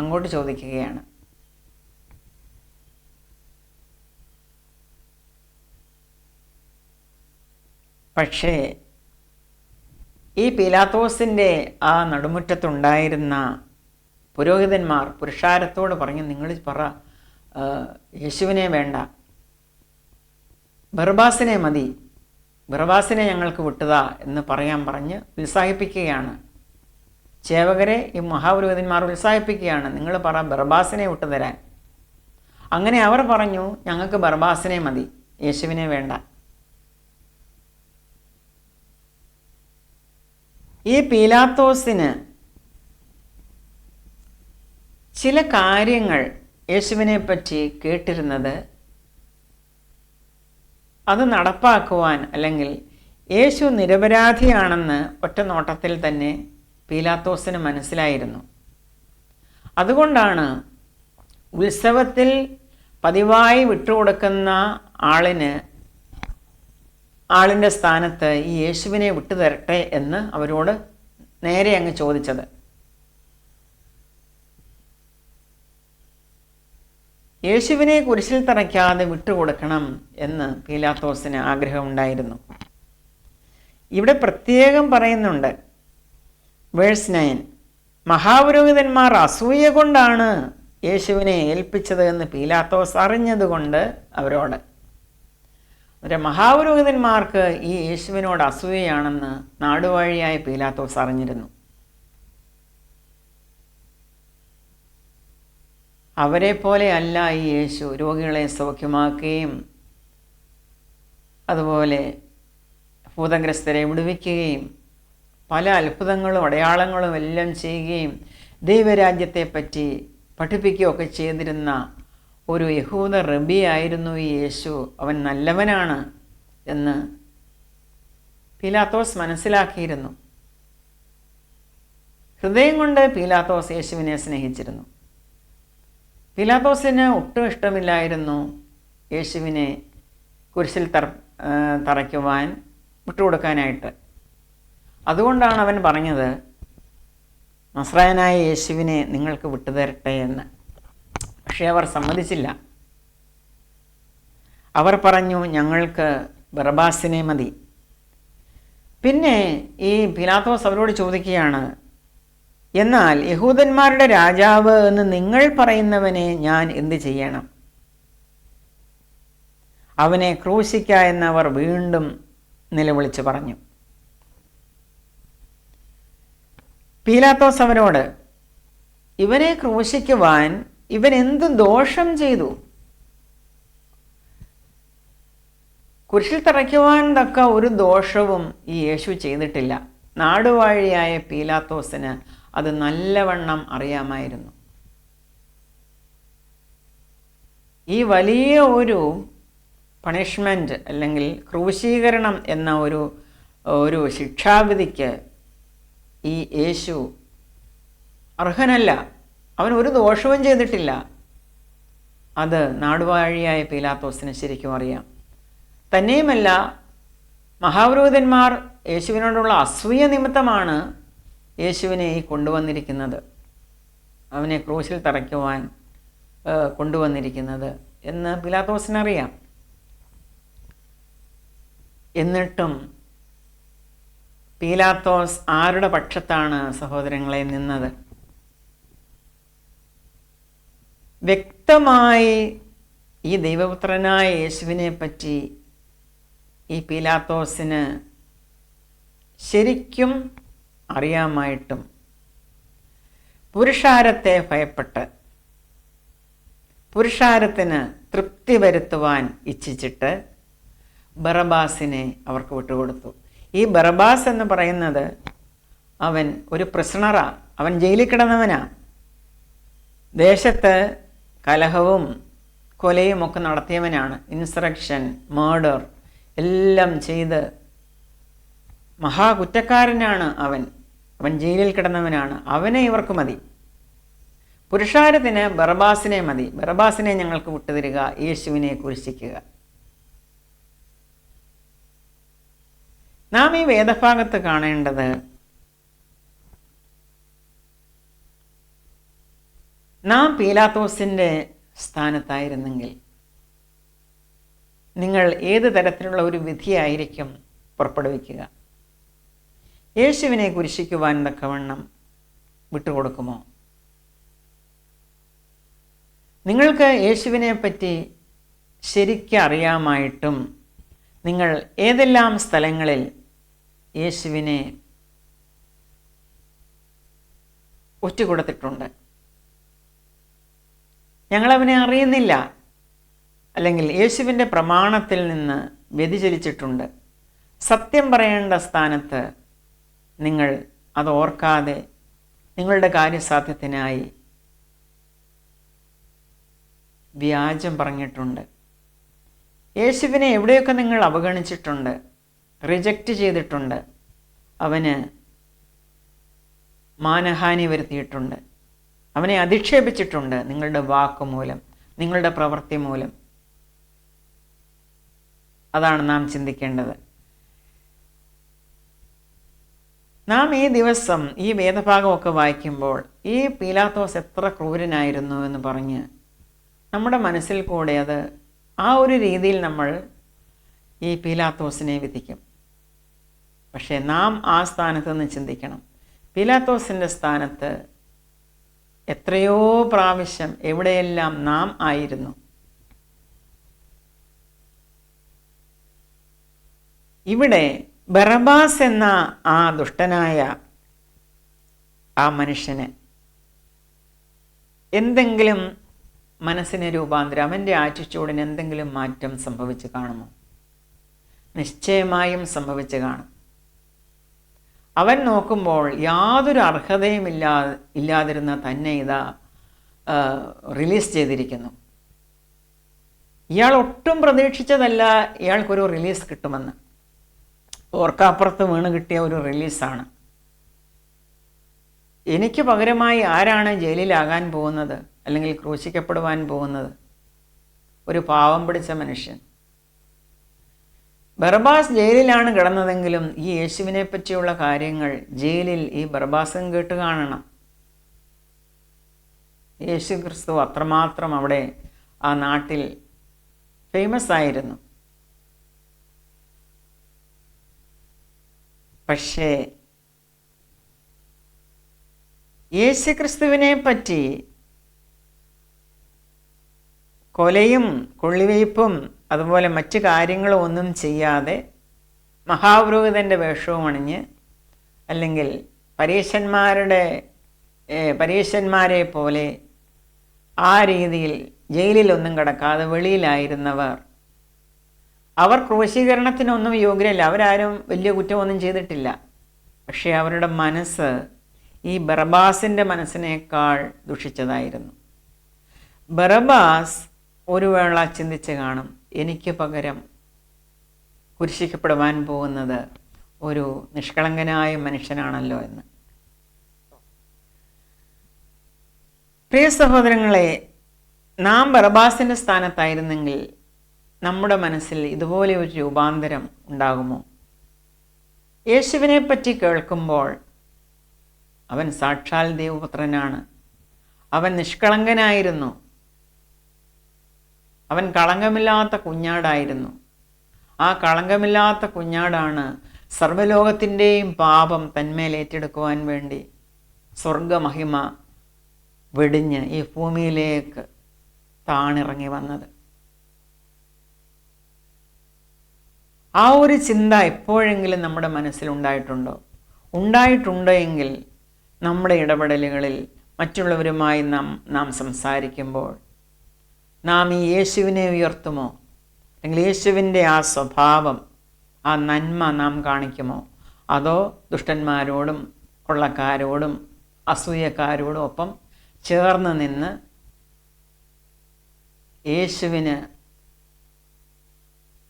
അങ്ങോട്ട് ചോദിക്കുകയാണ്. പക്ഷേ ഈ പീലാത്തോസിൻ്റെ ആ നടുമുറ്റത്തുണ്ടായിരുന്ന പുരോഹിതന്മാർ പുരുഷാരത്തോട് പറഞ്ഞു, നിങ്ങൾ പറ, യേശുവിനെ വേണ്ട, ബർബാസിനെ മതി, ബർബാസിനെ ഞങ്ങൾക്ക് വിട്ടുതാ എന്ന് പറഞ്ഞ് ഉത്സാഹിപ്പിക്കുകയാണ്. ചേവകരെ ഈ മഹാപുരോഹിതന്മാർ ഉത്സാഹിപ്പിക്കുകയാണ്, നിങ്ങൾ പറ, ബർബാസിനെ വിട്ടുതരാൻ. അങ്ങനെ അവർ പറഞ്ഞു, ഞങ്ങൾക്ക് ബർബാസിനെ മതി, യേശുവിനെ വേണ്ട. ഈ പീലാത്തോസിന് ചില കാര്യങ്ങൾ യേശുവിനെ പറ്റി കേട്ടിരുന്നത് അത് നടപ്പാക്കുവാൻ, അല്ലെങ്കിൽ യേശു നിരപരാധിയാണെന്ന് ഒറ്റ നോട്ടത്തിൽ തന്നെ പീലാത്തോസിന് മനസ്സിലായിരുന്നു. അതുകൊണ്ടാണ് ഉത്സവത്തിൽ പതിവായി വിട്ടുകൊടുക്കുന്ന ആളിൻ്റെ സ്ഥാനത്ത് ഈ യേശുവിനെ വിട്ടുതരട്ടെ എന്ന് അവരോട് നേരെ അങ്ങ് ചോദിച്ചത്. യേശുവിനെ കുരിശിൽ തറയ്ക്കാതെ വിട്ടുകൊടുക്കണം എന്ന് പീലാത്തോസിന് ആഗ്രഹമുണ്ടായിരുന്നു. ഇവിടെ പ്രത്യേകം പറയുന്നുണ്ട്, വേഴ്സ് 9, മഹാപുരോഹിതന്മാർ അസൂയ കൊണ്ടാണ് യേശുവിനെ ഏൽപ്പിച്ചത് എന്ന് പീലാത്തോസ് അറിഞ്ഞതുകൊണ്ട് അവരോട്. മഹാപുരോഹിതന്മാർക്ക് ഈ യേശുവിനോട് അസൂയയാണെന്ന് നാടുവാഴിയായ പീലാത്തോസ് അറിഞ്ഞിരുന്നു. അവരെ പോലെ അല്ല ഈ യേശു രോഗികളെ സൗഖ്യമാക്കുകയും അതുപോലെ ഭൂതഗ്രസ്തരെ വിടുവിക്കുകയും പല അത്ഭുതങ്ങളും അടയാളങ്ങളും എല്ലാം ചെയ്യുകയും ദൈവരാജ്യത്തെപ്പറ്റി പഠിപ്പിക്കുകയൊക്കെ ചെയ്തിരുന്ന ഒരു യഹൂദ റബിയായിരുന്നു ഈ യേശു. അവൻ നല്ലവനാണ് എന്ന് പീലാത്തോസ് മനസ്സിലാക്കിയിരുന്നു. ഹൃദയം കൊണ്ട് പീലാത്തോസ് യേശുവിനെ സ്നേഹിച്ചിരുന്നു. പീലാത്തോസിന് ഒട്ടും ഇഷ്ടമില്ലായിരുന്നു യേശുവിനെ കുരിശിൽ തറയ്ക്കുവാൻ വിട്ടുകൊടുക്കാനായിട്ട്. അതുകൊണ്ടാണ് അവൻ പറഞ്ഞത്, നസ്രായനായ യേശുവിനെ നിങ്ങൾക്ക് വിട്ടുതരട്ടെ എന്ന്. പക്ഷേ അവർ സമ്മതിച്ചില്ല. അവർ പറഞ്ഞു, ഞങ്ങൾക്ക് ബറബ്ബാസിനെ മതി. പിന്നെ ഈ പീലാത്തോസ് അവരോട് ചോദിക്കുകയാണ്, എന്നാൽ യഹൂദന്മാരുടെ രാജാവ് എന്ന് നിങ്ങൾ പറയുന്നവനെ ഞാൻ എന്ത് ചെയ്യണം? അവനെ ക്രൂശിക്ക എന്നവർ വീണ്ടും നിലവിളിച്ചു പറഞ്ഞു. പീലാത്തോസ് അവരോട്, ഇവനെ ക്രൂശിക്കുവാൻ ഇവൻ എന്ത് ദോഷം ചെയ്തു? കുരിശിൽ തറയ്ക്കുവാൻ തക്ക ഒരു ദോഷവും ഈ യേശു ചെയ്തിട്ടില്ല. നാടുവാഴിയായ പീലാത്തോസിന് അത് നല്ലവണ്ണം അറിയാമായിരുന്നു. ഈ വലിയ ഒരു പണിഷ്മെൻറ്റ് അല്ലെങ്കിൽ ക്രൂശീകരണം എന്ന ഒരു ശിക്ഷാവിധിക്ക് ഈ യേശു അർഹനല്ല. അവൻ ഒരു ദോഷവും ചെയ്തിട്ടില്ല. അത് നാടുവാഴിയായ പീലാത്തോസിന് ശരിക്കും അറിയാം. തന്നെയുമല്ല, മഹാപുരോഹിതന്മാർ യേശുവിനോടുള്ള അസൂയ നിമിത്തമാണ് യേശുവിനെ കൊണ്ടുവന്നിരിക്കുന്നത്, അവനെ ക്രൂശിൽ തറയ്ക്കുവാൻ കൊണ്ടുവന്നിരിക്കുന്നത് എന്ന് പീലാത്തോസിനറിയാം. എന്നിട്ടും പീലാത്തോസ് ആരുടെ പക്ഷത്താണ് സഹോദരങ്ങളെ നിന്നത്? വ്യക്തമായി ഈ ദൈവപുത്രനായ യേശുവിനെ പറ്റി ഈ പീലാത്തോസിന് ശരിക്കും അറിയാമായിട്ടും പുരുഷാരത്തെ ഭയപ്പെട്ട് പുരുഷാരത്തിന് തൃപ്തി വരുത്തുവാൻ ഇച്ഛിച്ചിട്ട് ബറബ്ബാസിനെ അവർക്ക് വിട്ടുകൊടുത്തു. ഈ ബറബ്ബാസ് എന്ന് പറയുന്നത് അവൻ ഒരു പ്രിസണറാ, അവൻ ജയിലിൽ കിടന്നവനാ. ദേശത്ത് കലഹവും കൊലയും ഒക്കെ നടത്തിയവനാണ്. ഇൻസറക്ഷൻ, മർഡർ എല്ലാം ചെയ്ത് മഹാകുറ്റക്കാരനാണ് അവൻ ജയിലിൽ കിടന്നവനാണ്. അവനെ ഇവർക്ക് മതി. പുരുഷാരത്തിന് ബറബ്ബാസിനെ മതി. ബറബ്ബാസിനെ ഞങ്ങൾക്ക് വിട്ടുതരിക, യേശുവിനെ കുരിശിക്കുക. നാം ഈ വേദഭാഗത്ത് കാണേണ്ടത് നാം പീലാത്തോസിൻ്റെ സ്ഥാനത്തായിരുന്നെങ്കിൽ നിങ്ങൾ ഏത് തരത്തിലുള്ള ഒരു വിധിയായിരിക്കും പുറപ്പെടുവിക്കുക? യേശുവിനെ കുരിശിക്കുവാൻ തക്കവണ്ണം വിട്ടുകൊടുക്കുമോ? നിങ്ങൾക്ക് യേശുവിനെ പറ്റി ശരിക്കും അറിയാമായിട്ടും നിങ്ങൾ ഏതെല്ലാം സ്ഥലങ്ങളിൽ യേശുവിനെ ഒറ്റുകൊടുത്തിട്ടുണ്ട്? ഞങ്ങളവനെ അറിയുന്നില്ല, അല്ലെങ്കിൽ യേശുവിൻ്റെ പ്രമാണത്തിൽ നിന്ന് വ്യതിചലിച്ചിട്ടുണ്ട്. സത്യം പറയേണ്ട സ്ഥാനത്ത് നിങ്ങൾ അത് ഓർക്കാതെ നിങ്ങളുടെ കാര്യസാധ്യത്തിനായി വ്യാജം പറഞ്ഞിട്ടുണ്ട്. യേശുവിനെ എവിടെയൊക്കെ നിങ്ങൾ അവഗണിച്ചിട്ടുണ്ട്, റിജക്റ്റ് ചെയ്തിട്ടുണ്ട്, അവന് മാനഹാനി വരുത്തിയിട്ടുണ്ട്, അവനെ അധിക്ഷേപിച്ചിട്ടുണ്ട് നിങ്ങളുടെ വാക്കുമൂലം, നിങ്ങളുടെ പ്രവൃത്തി മൂലം. അതാണ് നാം ചിന്തിക്കേണ്ടത്. നാം ഈ ദിവസം ഈ വേദഭാഗമൊക്കെ വായിക്കുമ്പോൾ ഈ പീലാത്തോസ് എത്ര ക്രൂരനായിരുന്നു എന്ന് പറഞ്ഞ് നമ്മുടെ മനസ്സിൽ കൂടെ അത് ആ ഒരു രീതിയിൽ നമ്മൾ ഈ പീലാത്തോസിനെ വിധിക്കും. പക്ഷേ നാം ആ സ്ഥാനത്ത് നിന്ന് ചിന്തിക്കണം. പീലാത്തോസിൻ്റെ സ്ഥാനത്ത് എത്രയോ പ്രാവശ്യം എവിടെയെല്ലാം നാം ആയിരുന്നു. ഇവിടെ ബറബ്ബാസ് എന്ന ആ ദുഷ്ടനായ ആ മനുഷ്യന് എന്തെങ്കിലും മനസ്സിന് രൂപാന്തരം, അവൻ്റെ ആറ്റിറ്റ്യൂഡിന് എന്തെങ്കിലും മാറ്റം സംഭവിച്ച് കാണുമോ? നിശ്ചയമായും സംഭവിച്ച് കാണും. അവൻ നോക്കുമ്പോൾ യാതൊരു അർഹതയും ഇല്ലാതിരുന്ന തന്നെ ഇതാ റിലീസ് ചെയ്തിരിക്കുന്നു. ഇയാൾ ഒട്ടും പ്രതീക്ഷിച്ചതല്ല ഇയാൾക്കൊരു റിലീസ് കിട്ടുമെന്ന്. ഓർക്കാപ്പുറത്ത് വീണ് കിട്ടിയ ഒരു റിലീസാണ്. എനിക്ക് പകരമായി ആരാണ് ജയിലിലാകാൻ പോകുന്നത്, അല്ലെങ്കിൽ ക്രൂശിക്കപ്പെടുവാൻ പോകുന്നത്? ഒരു പാവം പിടിച്ച മനുഷ്യൻ. ബറബാസ് ജയിലിലാണ് കിടന്നതെങ്കിലും ഈ യേശുവിനെ പറ്റിയുള്ള കാര്യങ്ങൾ ജയിലിൽ ഈ ബറബാസും കേട്ട് കാണണം. യേശു ക്രിസ്തു അത്രമാത്രം അവിടെ ആ നാട്ടിൽ ഫേമസ് ആയിരുന്നു. പക്ഷേ യേശു ക്രിസ്തുവിനെ പറ്റി കൊലയും കൊള്ളിവയ്പ്പും അതുപോലെ മറ്റു കാര്യങ്ങളും ഒന്നും ചെയ്യാതെ മഹാപുരോഹിതൻ്റെ വേഷവും അണിഞ്ഞ്, അല്ലെങ്കിൽ പരീശന്മാരെ പോലെ ആ രീതിയിൽ ജയിലിലൊന്നും കിടക്കാതെ വെളിയിലായിരുന്നവർ, അവർ ക്രൂശീകരണത്തിനൊന്നും യോഗ്യരല്ല. അവരാരും വലിയ കുറ്റമൊന്നും ചെയ്തിട്ടില്ല. പക്ഷേ അവരുടെ മനസ്സ് ഈ ബറബാസിൻ്റെ മനസ്സിനേക്കാൾ ദുഷിച്ചതായിരുന്നു. ബറബാസ് ഒരു വേള ചിന്തിച്ച് കാണും, എനിക്ക് പകരം കുരിശിക്കപ്പെടുവാൻ പോകുന്നത് ഒരു നിഷ്കളങ്കനായ മനുഷ്യനാണല്ലോ എന്ന്. പ്രിയ സഹോദരങ്ങളെ, നാം ബറബാസിൻ്റെ സ്ഥാനത്തായിരുന്നെങ്കിൽ നമ്മുടെ മനസ്സിൽ ഇതുപോലെ ഒരു രൂപാന്തരം ഉണ്ടാകുമോ? യേശുവിനെ പറ്റി കേൾക്കുമ്പോൾ അവൻ സാക്ഷാൽ ദൈവപുത്രനാണ്, അവൻ നിഷ്കളങ്കനായിരുന്നു, അവൻ കളങ്കമില്ലാത്ത കുഞ്ഞാടായിരുന്നു. ആ കളങ്കമില്ലാത്ത കുഞ്ഞാടാണ് സർവ്വലോകത്തിൻ്റെയും പാപം തന്മേൽ ഏറ്റെടുക്കുവാൻ വേണ്ടി സ്വർഗമഹിമ വെടിഞ്ഞ് ഈ ഭൂമിയിലേക്ക് താണിറങ്ങി വന്നത്. ആ ഒരു ചിന്ത എപ്പോഴെങ്കിലും നമ്മുടെ മനസ്സിലുണ്ടായിട്ടുണ്ടോ? ഉണ്ടായിട്ടുണ്ടോ എങ്കിൽ നമ്മുടെ ഇടപെടലുകളിൽ മറ്റുള്ളവരുമായി നാം സംസാരിക്കുമ്പോൾ നാം ഈ യേശുവിനെ ഉയർത്തുമോ? അല്ലെങ്കിൽ യേശുവിൻ്റെ ആ സ്വഭാവം, ആ നന്മ നാം കാണിക്കുമോ? അതോ ദുഷ്ടന്മാരോടും കൊള്ളക്കാരോടും അസൂയക്കാരോടും ഒപ്പം ചേർന്ന് നിന്ന്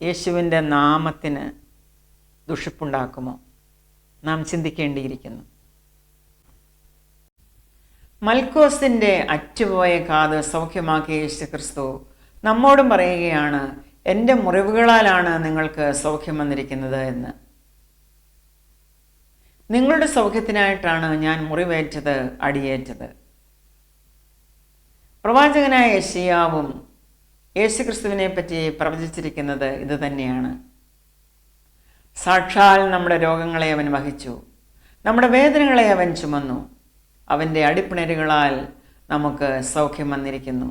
യേശുവിൻ്റെ നാമത്തിന് ദുഷിപ്പുണ്ടാക്കുമോ? നാം ചിന്തിക്കേണ്ടിയിരിക്കുന്നു. മൽക്കോസിൻ്റെ അറ്റുപോയ കാത് സൗഖ്യമാക്കിയ യേശു ക്രിസ്തു നമ്മോടും പറയുകയാണ്, എൻ്റെ മുറിവുകളാലാണ് നിങ്ങൾക്ക് സൗഖ്യം വന്നിരിക്കുന്നത് എന്ന്. നിങ്ങളുടെ സൗഖ്യത്തിനായിട്ടാണ് ഞാൻ മുറിവേറ്റത്, അടിയേറ്റത്. പ്രവാചകനായ യെശയ്യാവും യേശു ക്രിസ്തുവിനെ പറ്റി പ്രവചിച്ചിരിക്കുന്നത് ഇത് തന്നെയാണ്. സാക്ഷാൽ നമ്മുടെ രോഗങ്ങളെ അവൻ വഹിച്ചു, നമ്മുടെ വേദനകളെ അവൻ ചുമന്നു, അവൻ്റെ അടിപ്പിണരുകളാൽ നമുക്ക് സൗഖ്യം വന്നിരിക്കുന്നു.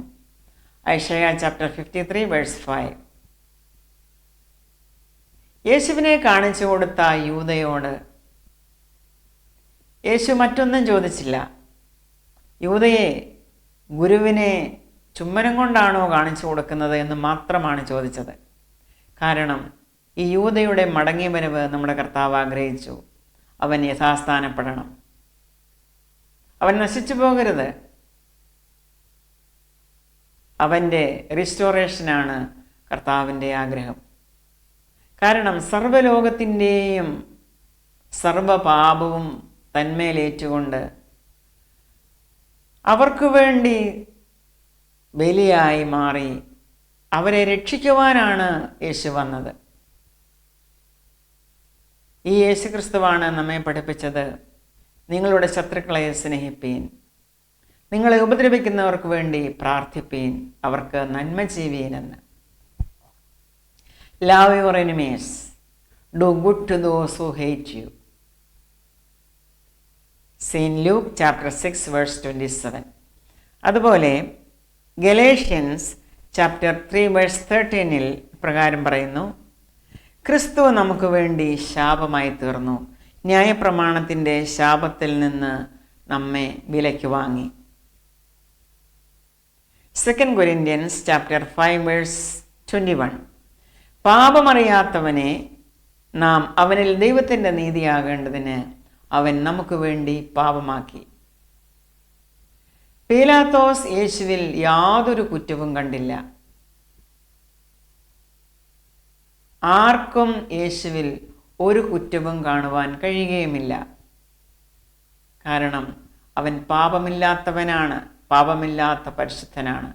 ഐശയ്യ ചാപ്റ്റർ 53 വേഴ്സ് 5. യേശുവിനെ കാണിച്ചു കൊടുത്ത യൂദയോട് യേശു മറ്റൊന്നും ചോദിച്ചില്ല. യൂദയെ, ഗുരുവിനെ ചുമ്മനം കൊണ്ടാണോ കാണിച്ചു കൊടുക്കുന്നത് എന്ന് മാത്രമാണ് ചോദിച്ചത്. കാരണം ഈ യൂദയുടെ മടങ്ങി വരവ് നമ്മുടെ കർത്താവ് ആഗ്രഹിച്ചു. അവൻ യഥാസ്ഥാനപ്പെടണം, അവൻ നശിച്ചു പോകരുത്. അവൻ്റെ റിസ്റ്റോറേഷനാണ് കർത്താവിൻ്റെ ആഗ്രഹം. കാരണം സർവ്വലോകത്തിൻ്റെയും സർവ്വപാപവും തന്മേലേറ്റുകൊണ്ട് അവർക്ക് വേണ്ടി ബലിയായി മാറി അവരെ രക്ഷിക്കുവാനാണ് യേശു വന്നത്. ഈ യേശു ക്രിസ്തുവാണ് നമ്മെ പഠിപ്പിച്ചത്, നിങ്ങളുടെ ശത്രുക്കളെ സ്നേഹിപ്പീൻ, നിങ്ങളെ ഉപദ്രവിക്കുന്നവർക്ക് വേണ്ടി പ്രാർത്ഥിപ്പീൻ, അവർക്ക് നന്മ ചെയ്യുവീൻ എന്ന്. Love your enemies, do good to those who hate you. Saint Luke chapter 6 verse 27. അതുപോലെ ഗലേഷ്യൻസ് ചാപ്റ്റർ 3 വേഴ്സ് 13 പ്രകാരം പറയുന്നു, ക്രിസ്തു നമുക്ക് വേണ്ടി ശാപമായി തീർന്നു, ന്യായപ്രമാണത്തിൻ്റെ ശാപത്തിൽ നിന്ന് നമ്മെ വിലയ്ക്ക് വാങ്ങി. 2 കൊരിന്ത്യൻസ് ചാപ്റ്റർ 5 വേഴ്സ് 21. പാപമറിയാത്തവനെ നാം അവനിൽ ദൈവത്തിൻ്റെ നീതിയാകേണ്ടതിന് അവൻ നമുക്ക് വേണ്ടി പാപമാക്കി. പീലാത്തോസ് യേശുവിൽ യാതൊരു കുറ്റവും കണ്ടില്ല. ആർക്കും യേശുവിൽ ഒരു കുറ്റവും കാണുവാൻ കഴിയുകയുമില്ല. കാരണം അവൻ പാപമില്ലാത്തവനാണ്, പാപമില്ലാത്ത പരിശുദ്ധനാണ്.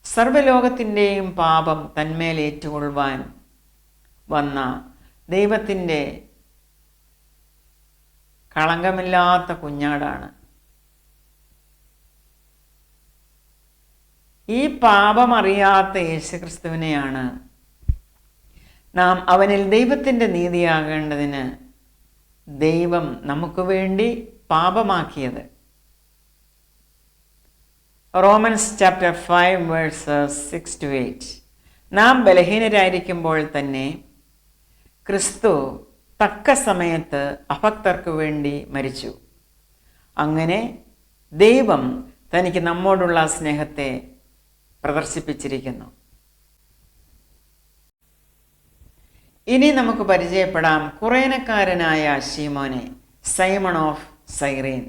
സർവ്വലോകത്തിൻ്റെയും പാപം തന്മേൽ ഏറ്റുകൊള്ളുവാൻ വന്ന ദൈവത്തിൻ്റെ കളങ്കമില്ലാത്ത കുഞ്ഞാടാണ്. ഈ പാപമറിയാത്ത യേശുക്രിസ്തുവിനെയാണ് നാം അവനിൽ ദൈവത്തിൻ്റെ നീതിയാകേണ്ടതിന് ദൈവം നമുക്ക് വേണ്ടി പാപമാക്കിയത്. Romance chapter 5 versus 6-8. നാം ബലഹീനരായിരിക്കുമ്പോൾ തന്നെ ക്രിസ്തു തക്ക സമയത്ത് അഭക്തർക്ക് വേണ്ടി മരിച്ചു. അങ്ങനെ ദൈവം തനിക്ക് നമ്മോടുള്ള സ്നേഹത്തെ പ്രദർശിപ്പിച്ചിരിക്കുന്നു. ഇനി നമുക്ക് പരിചയപ്പെടാം കുറേനക്കാരനായ ശീമോനെ, സൈമൺ ഓഫ് സൈറീൻ.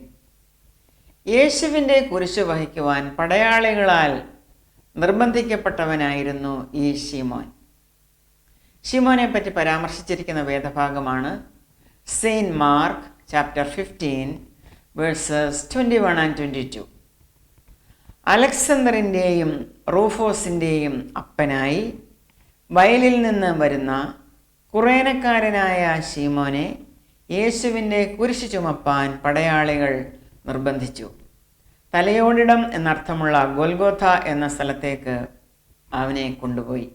യേശുവിൻ്റെ കുരിശു വഹിക്കുവാൻ പടയാളികളാൽ നിർബന്ധിക്കപ്പെട്ടവനായിരുന്നു ഈ ശീമോൻ. ശീമോനെ പറ്റി പരാമർശിച്ചിരിക്കുന്ന വേദഭാഗമാണ് Saint Mark chapter 15 verses 21 and 22. അലക്സണ്ടറിൻ്റെയും റൂഫോസിൻ്റെയും അപ്പനായി വയലിൽ നിന്ന് വരുന്ന കുറേനക്കാരനായ ശീമോനെ യേശുവിൻ്റെ കുരിശു ചുമപ്പാൻ പടയാളികൾ നിർബന്ധിച്ചു. തലയോടിടം എന്നർത്ഥമുള്ള ഗൊൽഗോഥ എന്ന സ്ഥലത്തേക്ക് അവനെ കൊണ്ടുപോയി.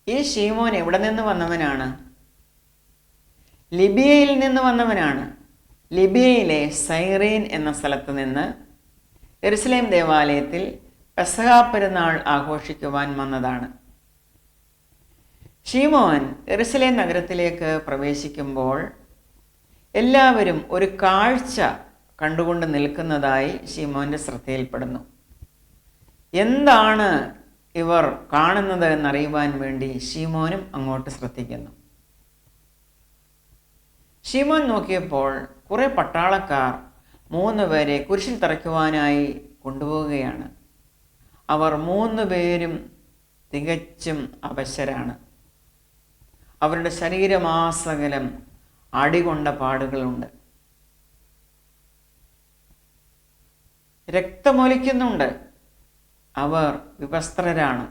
ഈ ശീമോൻ എവിടെ നിന്ന് വന്നവനാണ്? ലിബിയയിൽ നിന്ന് വന്നവനാണ്. ലിബിയയിലെ സൈറീൻ എന്ന സ്ഥലത്ത് നിന്ന് യെരുശലേം ദേവാലയത്തിൽ പെസഹ പെരുന്നാൾ ആഘോഷിക്കുവാൻ വന്നതാണ്. ശീമോൻ യെരുശലേം നഗരത്തിലേക്ക് പ്രവേശിക്കുമ്പോൾ എല്ലാവരും ഒരു കാഴ്ച കണ്ടുകൊണ്ട് നിൽക്കുന്നതായി ശീമോൻ്റെ ശ്രദ്ധയിൽപ്പെടുന്നു. എന്താണ് ഇവർ കാണുന്നത് എന്നറിയുവാൻ വേണ്ടി ശീമോനും അങ്ങോട്ട് ശ്രദ്ധിക്കുന്നു. ശീമോൻ നോക്കിയപ്പോൾ കുറെ പട്ടാളക്കാർ 3 പേരെ കുരിശിൽ തറയ്ക്കുവാനായി കൊണ്ടുപോവുകയാണ്. അവർ 3 പേരും തികച്ചും അവശരാണ്. അവരുടെ ശരീരമാസകലം അടികൊണ്ട പാടുകളുണ്ട്, രക്തമൊലിക്കുന്നുണ്ട്. അവർ വിവസ്ത്രരാണ്.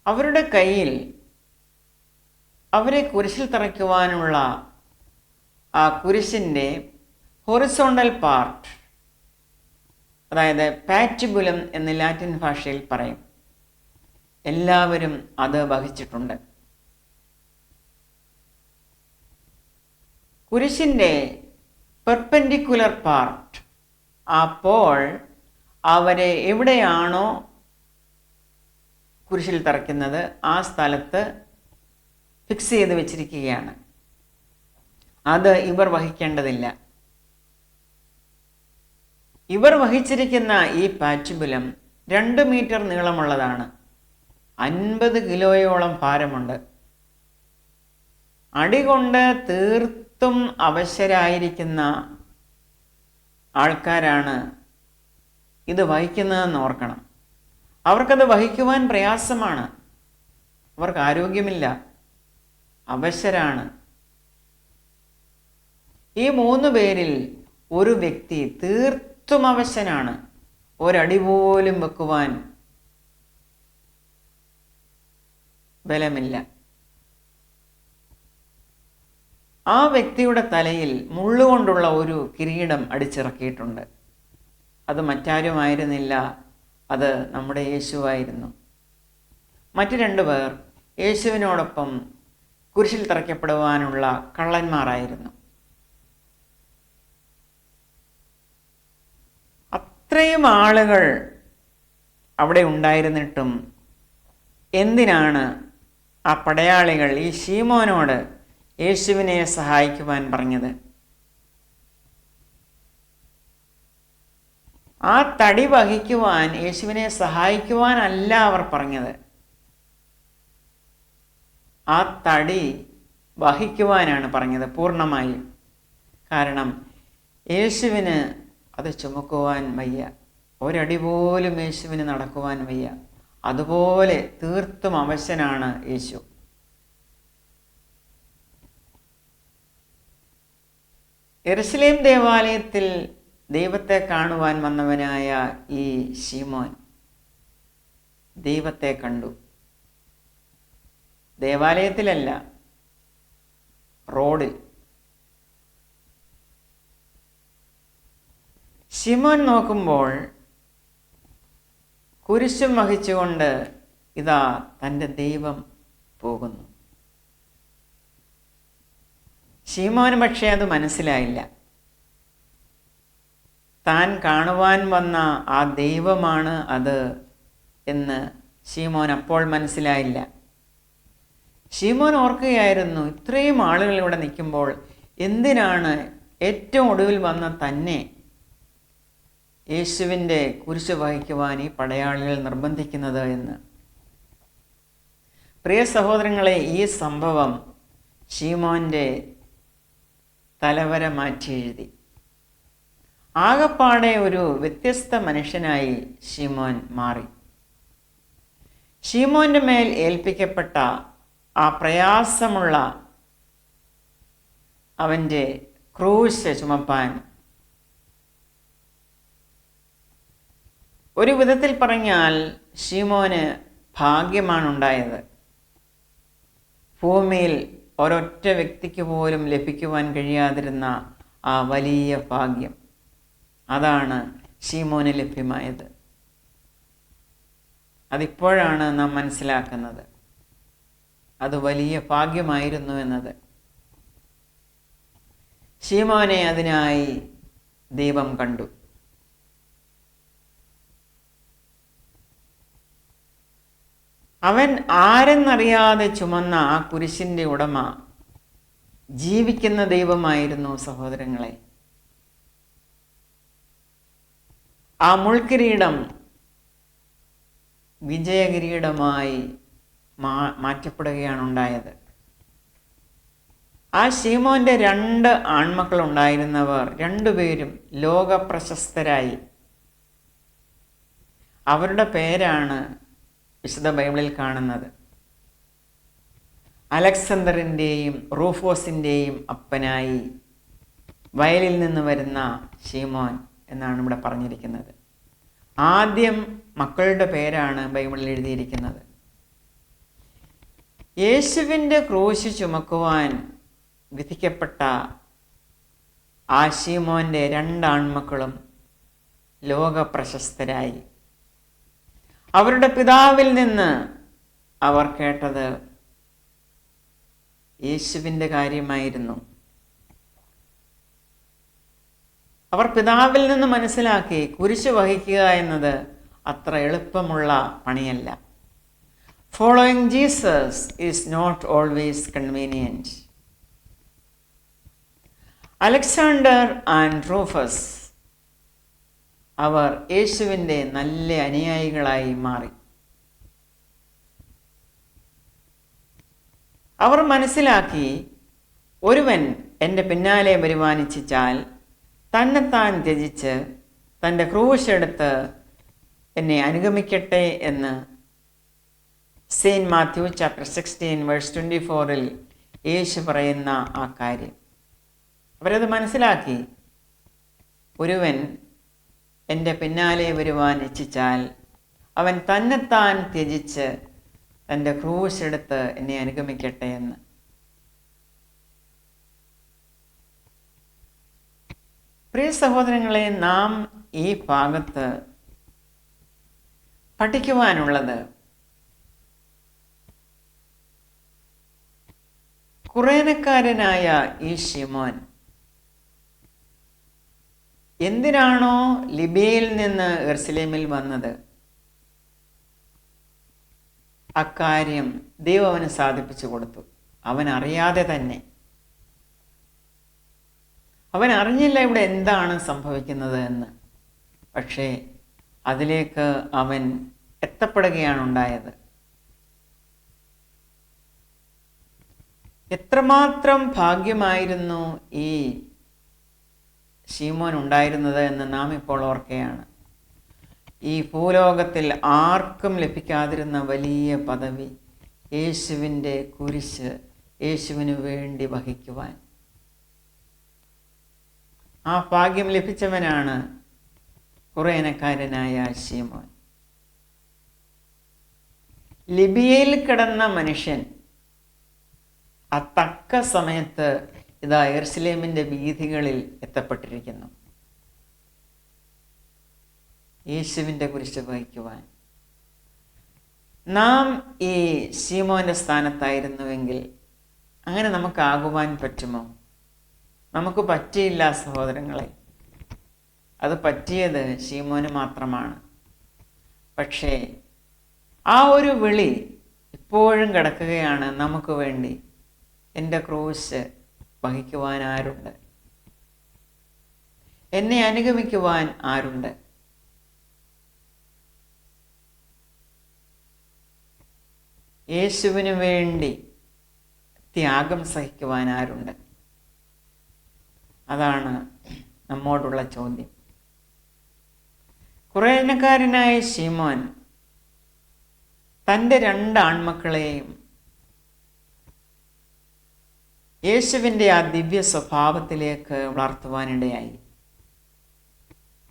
അവരുടെ കയ്യിൽ അവരെ കുരിശിൽ തറയ്ക്കുവാനുള്ള ആ കുരിശിൻ്റെ ഹൊറിസോണ്ടൽ പാർട്ട്, അതായത് പാറ്റിബുലം എന്ന് ലാറ്റിൻ ഭാഷയിൽ പറയും, എല്ലാവരും അത് വഹിച്ചിട്ടുണ്ട്. കുരിശിൻ്റെ പെർപെൻഡിക്കുലർ പാർട്ട്, അപ്പോൾ അവരെ എവിടെയാണോ കുരിശിൽ തറയ്ക്കുന്നത് ആ സ്ഥലത്ത് ഫിക്സ് ചെയ്ത് വെച്ചിരിക്കുകയാണ്. അത് ഇവർ വഹിക്കേണ്ടതില്ല. ഇവർ വഹിച്ചിരിക്കുന്ന ഈ പാറ്റിബുലം 2 മീറ്റർ നീളമുള്ളതാണ്, 50 കിലോയോളം ഭാരമുണ്ട്. അടികൊണ്ട് തീർത്തും അവശരായിരിക്കുന്ന ആൾക്കാരാണ് ഇത് വഹിക്കുന്നതെന്ന് ഓർക്കണം. അവർക്കത് വഹിക്കുവാൻ പ്രയാസമാണ്. അവർക്ക് ആരോഗ്യമില്ല, അവശരാണ്. ഈ 3 പേരിൽ ഒരു വ്യക്തി തീർത്തും അവശനാണ്. ഒരടി പോലും വെക്കുവാൻ ബലമില്ല. ആ വ്യക്തിയുടെ തലയിൽ മുള്ളുകൊണ്ടുള്ള ഒരു കിരീടം അടിച്ചിറക്കിയിട്ടുണ്ട്. അത് മറ്റാരുമായിരുന്നില്ല, അത് നമ്മുടെ യേശുവായിരുന്നു. മറ്റു 2 പേർ യേശുവിനോടൊപ്പം കുരിശിൽ തറയ്ക്കപ്പെടുവാനുള്ള കള്ളന്മാരായിരുന്നു. അത്രയും ആളുകൾ അവിടെ ഉണ്ടായിരുന്നിട്ടും എന്തിനാണ് ആ പടയാളികൾ ഈ ശീമോനോട് യേശുവിനെ സഹായിക്കുവാൻ പറഞ്ഞത്? ആ തടി വഹിക്കുവാൻ, യേശുവിനെ സഹായിക്കുവാനല്ല അവർ പറഞ്ഞത്. ആ തടി വഹിക്കുവാനാണ് പറഞ്ഞത് പൂർണ്ണമായും. കാരണം യേശുവിന് അത് ചുമക്കുവാൻ വയ്യ, ഒരടി പോലും യേശുവിന് നടക്കുവാൻ വയ്യ. അതുപോലെ തീർത്തും അവശനാണ് യേശു. യെരുശലേം ദേവാലയത്തിൽ ദൈവത്തെ കാണുവാൻ വന്നവനായ ഈ ശിമോൻ ദൈവത്തെ കണ്ടു. ദേവാലയത്തിലല്ല, റോഡിൽ. ശിമോൻ നോക്കുമ്പോൾ കുരിശും വഹിച്ചുകൊണ്ട് ഇതാ തൻ്റെ ദൈവം പോകുന്നു. ശിമോന് പക്ഷേ അത് മനസ്സിലായില്ല. താൻ കാണുവാൻ വന്ന ആ ദൈവമാണ് അത് എന്ന് ശിമോൻ അപ്പോൾ മനസ്സിലായില്ല. ശിമോൻ ഓർക്കുകയായിരുന്നു, ഇത്രയും ആളുകൾ ഇവിടെ നിൽക്കുമ്പോൾ എന്തിനാണ് ഏറ്റവും ഒടുവിൽ വന്ന തന്നെ യേശുവിൻ്റെ കുരിശ് വഹിക്കുവാൻ ഈ പടയാളികൾ നിർബന്ധിക്കുന്നത് എന്ന്. പ്രിയ സഹോദരങ്ങളെ, ഈ സംഭവം ശിമോൻ്റെ തലവര മാറ്റി എഴുതി. ആകപ്പാടെ ഒരു വ്യത്യസ്ത മനുഷ്യനായി ശിമോൻ മാറി. ശിമോൻ്റെ മേൽ ഏൽപ്പിക്കപ്പെട്ട ആ പ്രയാസമുള്ള അവൻ്റെ ക്രൂശ് ചുമപ്പാൻ ഒരു വിധത്തിൽ പറഞ്ഞാൽ ശിമോന് ഭാഗ്യമാണുണ്ടായത്. ഭൂമിയിൽ ഒരൊറ്റ വ്യക്തിക്ക് പോലും ലഭിക്കുവാൻ കഴിയാതിരുന്ന ആ വലിയ ഭാഗ്യം, അതാണ് ശിമോന് ലഭ്യമായത്. അതിപ്പോഴാണ് നാം മനസ്സിലാക്കുന്നത് അത് വലിയ ഭാഗ്യമായിരുന്നു എന്നത്. ശിമോനെ അതിനായി ദൈവം കണ്ടു. അവൻ ആരെന്നറിയാതെ ചുമന്ന ആ കുരിശിൻ്റെ ഉടമ ജീവിക്കുന്ന ദൈവമായിരുന്നു സഹോദരങ്ങളെ. ആ മുൾക്കിരീടം വിജയകിരീടമായി മാറ്റപ്പെടുകയാണ് ഉണ്ടായത്. ആ ശിമോന്റെ 2 ആൺമക്കളുണ്ടായിരുന്നവർ രണ്ടുപേരും ലോക പ്രശസ്തരായി. അവരുടെ പേരാണ് വിശുദ്ധ ബൈബിളിൽ കാണുന്നത്. അലക്സാണ്ടറിൻ്റെയും റൂഫോസിൻ്റെയും അപ്പനായി വയലിൽ നിന്ന് വരുന്ന ശിമോൻ എന്നാണ് ഇവിടെ പറഞ്ഞിരിക്കുന്നത്. ആദ്യം മക്കളുടെ പേരാണ് ബൈബിളിൽ എഴുതിയിരിക്കുന്നത്. യേശുവിൻ്റെ ക്രൂശ് ചുമക്കുവാൻ വിധിക്കപ്പെട്ട ആ ശിമോൻ്റെ 2 ആൺമക്കളും ലോക പ്രശസ്തരായി. അവരുടെ പിതാവിൽ നിന്ന് അവർ കേട്ടത് യേശുവിൻ്റെ കാര്യമായിരുന്നു. അവർ പിതാവിൽ നിന്ന് മനസ്സിലാക്കി കുരിശ് വഹിക്കുക എന്നത് അത്ര എളുപ്പമുള്ള പണിയല്ല. Following Jesus is not always convenient. Alexander and Rufus അവർ യേശുവിൻ്റെ നല്ല അനുയായികളായി മാറി. അവർ മനസ്സിലാക്കി, ഒരുവൻ എൻ്റെ പിന്നാലെ വരുവാനിച്ഛിച്ചാൽ തന്നെത്താൻ ത്യജിച്ച് തൻ്റെ ക്രൂശെടുത്ത് എന്നെ അനുഗമിക്കട്ടെ എന്ന് സെയിൻറ്റ് മാത്യു ചാപ്റ്റർ 16 വേഴ്സ് 24 യേശു പറയുന്ന ആ കാര്യം അവരത് മനസ്സിലാക്കി. ഒരുവൻ എൻ്റെ പിന്നാലെ വരുവാൻ ഇച്ഛിച്ചാൽ അവൻ തന്നെത്താൻ ത്യജിച്ച് തൻ്റെ ക്രൂശെടുത്ത് എന്നെ അനുഗമിക്കട്ടെ എന്ന്. പ്രിയ സഹോദരങ്ങളെ, നാം ഈ ഭാഗത്ത് പഠിക്കുവാനുള്ളത് കുറേനക്കാരനായ ഈ ശിമോൻ എന്തിനാണോ ലിബിയയിൽ നിന്ന് യെരുശലേമിൽ വന്നത്, അക്കാര്യം ദൈവം അവന് സാധിപ്പിച്ചു കൊടുത്തു. അവൻ അറിയാതെ തന്നെ. അവൻ അറിഞ്ഞില്ല ഇവിടെ എന്താണ് സംഭവിക്കുന്നത് എന്ന്. പക്ഷേ അതിലേക്ക് അവൻ എത്തപ്പെടുകയാണ് ഉണ്ടായത്. എത്രമാത്രം ഭാഗ്യമായിരുന്നു ഈ ശിമോൻ ഉണ്ടായിരുന്നത് എന്ന് നാം ഇപ്പോൾ ഓർക്കുകയാണ്. ഈ ഭൂലോകത്തിൽ ആർക്കും ലഭിക്കാതിരുന്ന വലിയ പദവി, യേശുവിൻ്റെ കുരിശ് യേശുവിന് വേണ്ടി വഹിക്കുവാൻ. ആ ഭാഗ്യം ലഭിച്ചവനാണ് കുറേനക്കാരനായ ശീമോൻ. ലിബിയയിൽ കിടന്ന മനുഷ്യൻ ആ തക്ക സമയത്ത് ഇതാ യെരുശലേമിന്റെ വീഥികളിൽ എത്തപ്പെട്ടിരിക്കുന്നു, യേശുവിൻ്റെ കുരിശ് വഹിക്കുവാൻ. നാം ഈ ശീമോന്റെ സ്ഥാനത്തായിരുന്നുവെങ്കിൽ അങ്ങനെ നമുക്കാകുവാൻ പറ്റുമോ? നമുക്ക് പറ്റിയില്ല സഹോദരങ്ങളെ. അത് പറ്റിയത് ശീമോന് മാത്രമാണ്. പക്ഷേ ആ ഒരു വിളി ഇപ്പോഴും കിടക്കുകയാണ് നമുക്ക് വേണ്ടി. എൻ്റെ ക്രൂശ് വഹിക്കുവാൻ ആരുണ്ട്? എന്നെ അനുഗമിക്കുവാൻ ആരുണ്ട്? യേശുവിന് വേണ്ടി ത്യാഗം സഹിക്കുവാൻ ആരുണ്ട്? അതാണ് നമ്മോടുള്ള ചോദ്യം. കുറേനക്കാരനായ ശീമോൻ തൻ്റെ 2 ആൺമക്കളെയും യേശുവിൻ്റെ ആ ദിവ്യ സ്വഭാവത്തിലേക്ക് വളർത്തുവാനിടയായി.